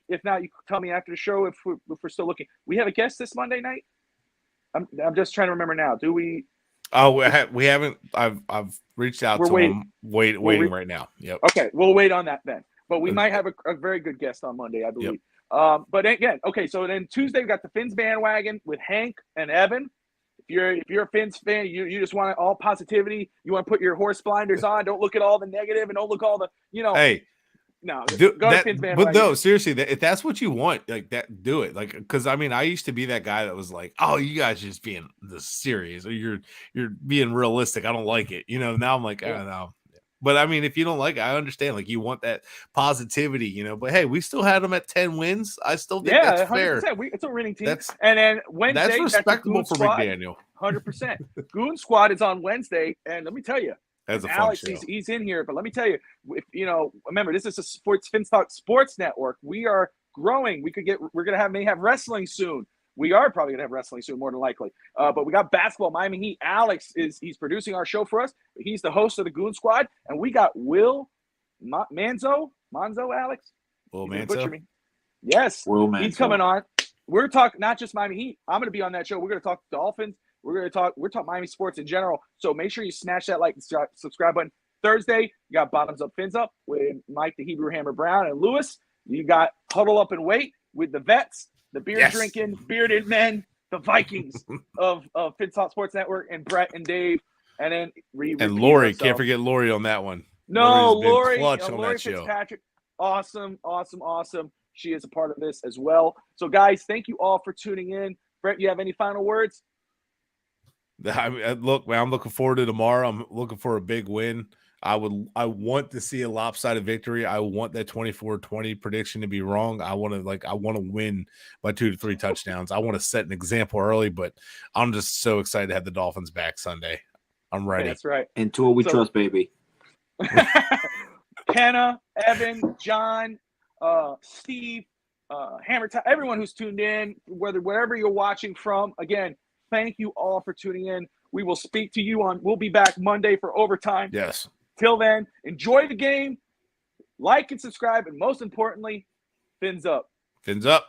if not, you tell me after the show if we're still looking. We have a guest this Monday night? I'm just trying to remember now. Do we? Oh, we haven't. I've reached out to him. Waiting right now. Yep. Okay, we'll wait on that then. But we might have a very good guest on Monday, I believe. Yep. But again, okay. So then Tuesday we got the Fins bandwagon with Hank and Evan. If you're a Fins fan, you just want all positivity. You want to put your horse blinders on. Don't look at all the negative and don't look all the. Hey, No, go to Fins bandwagon. But no, seriously, if that's what you want, like that, do it. Like, because I mean, I used to be that guy that was like, "Oh, you guys are just being this serious, or you're being realistic. I don't like it." You know, now I'm like, "I don't know." But I mean, if you don't like it, I understand. Like, you want that positivity, you know. But hey, we still had them at 10 wins. I still think that's 100%. Fair. It's a winning team. And then Wednesday, that's respectable for McDaniel. 100%. Goon Squad is on Wednesday, and let me tell you, that's a fun Alex, show. He's in here, but let me tell you, if remember, this is a Finstock Sports Network. We are growing. We're gonna may have wrestling soon. We are probably gonna have wrestling soon, more than likely. But we got basketball. Miami Heat. Alex he's producing our show for us. He's the host of the Goon Squad, and we got Will Manzo. Alex. Will Manzo. Yes, Will Manzo. He's coming on. We're talking not just Miami Heat. I'm gonna be on that show. We're gonna talk Dolphins. We're talking Miami sports in general. So make sure you smash that like and subscribe button. Thursday, you got Bottoms Up, Fins Up with Mike the Hebrew Hammer Brown and Lewis. You got Huddle Up and Wait with the vets, the beer-drinking, bearded men, the Vikings of Finstock Sports Network, and Brett and Dave. And then and Lori. Can't forget Lori on that one. No, Lori Fitzpatrick. Awesome. She is a part of this as well. So, guys, thank you all for tuning in. Brett, you have any final words? Look, man, I'm looking forward to tomorrow. I'm looking for a big win. I want to see a lopsided victory. I want that 24-20 prediction to be wrong. I want to win by 2 to 3 touchdowns. I want to set an example early, but I'm just so excited to have the Dolphins back Sunday. I'm ready. That's right. And to we trust, baby. Kenna, Evan, John, Steve, Hammer, everyone who's tuned in, wherever you're watching from, again, thank you all for tuning in. We will speak to you we'll be back Monday for overtime. Yes. Till then, enjoy the game, like and subscribe, and most importantly, fins up. Fins up.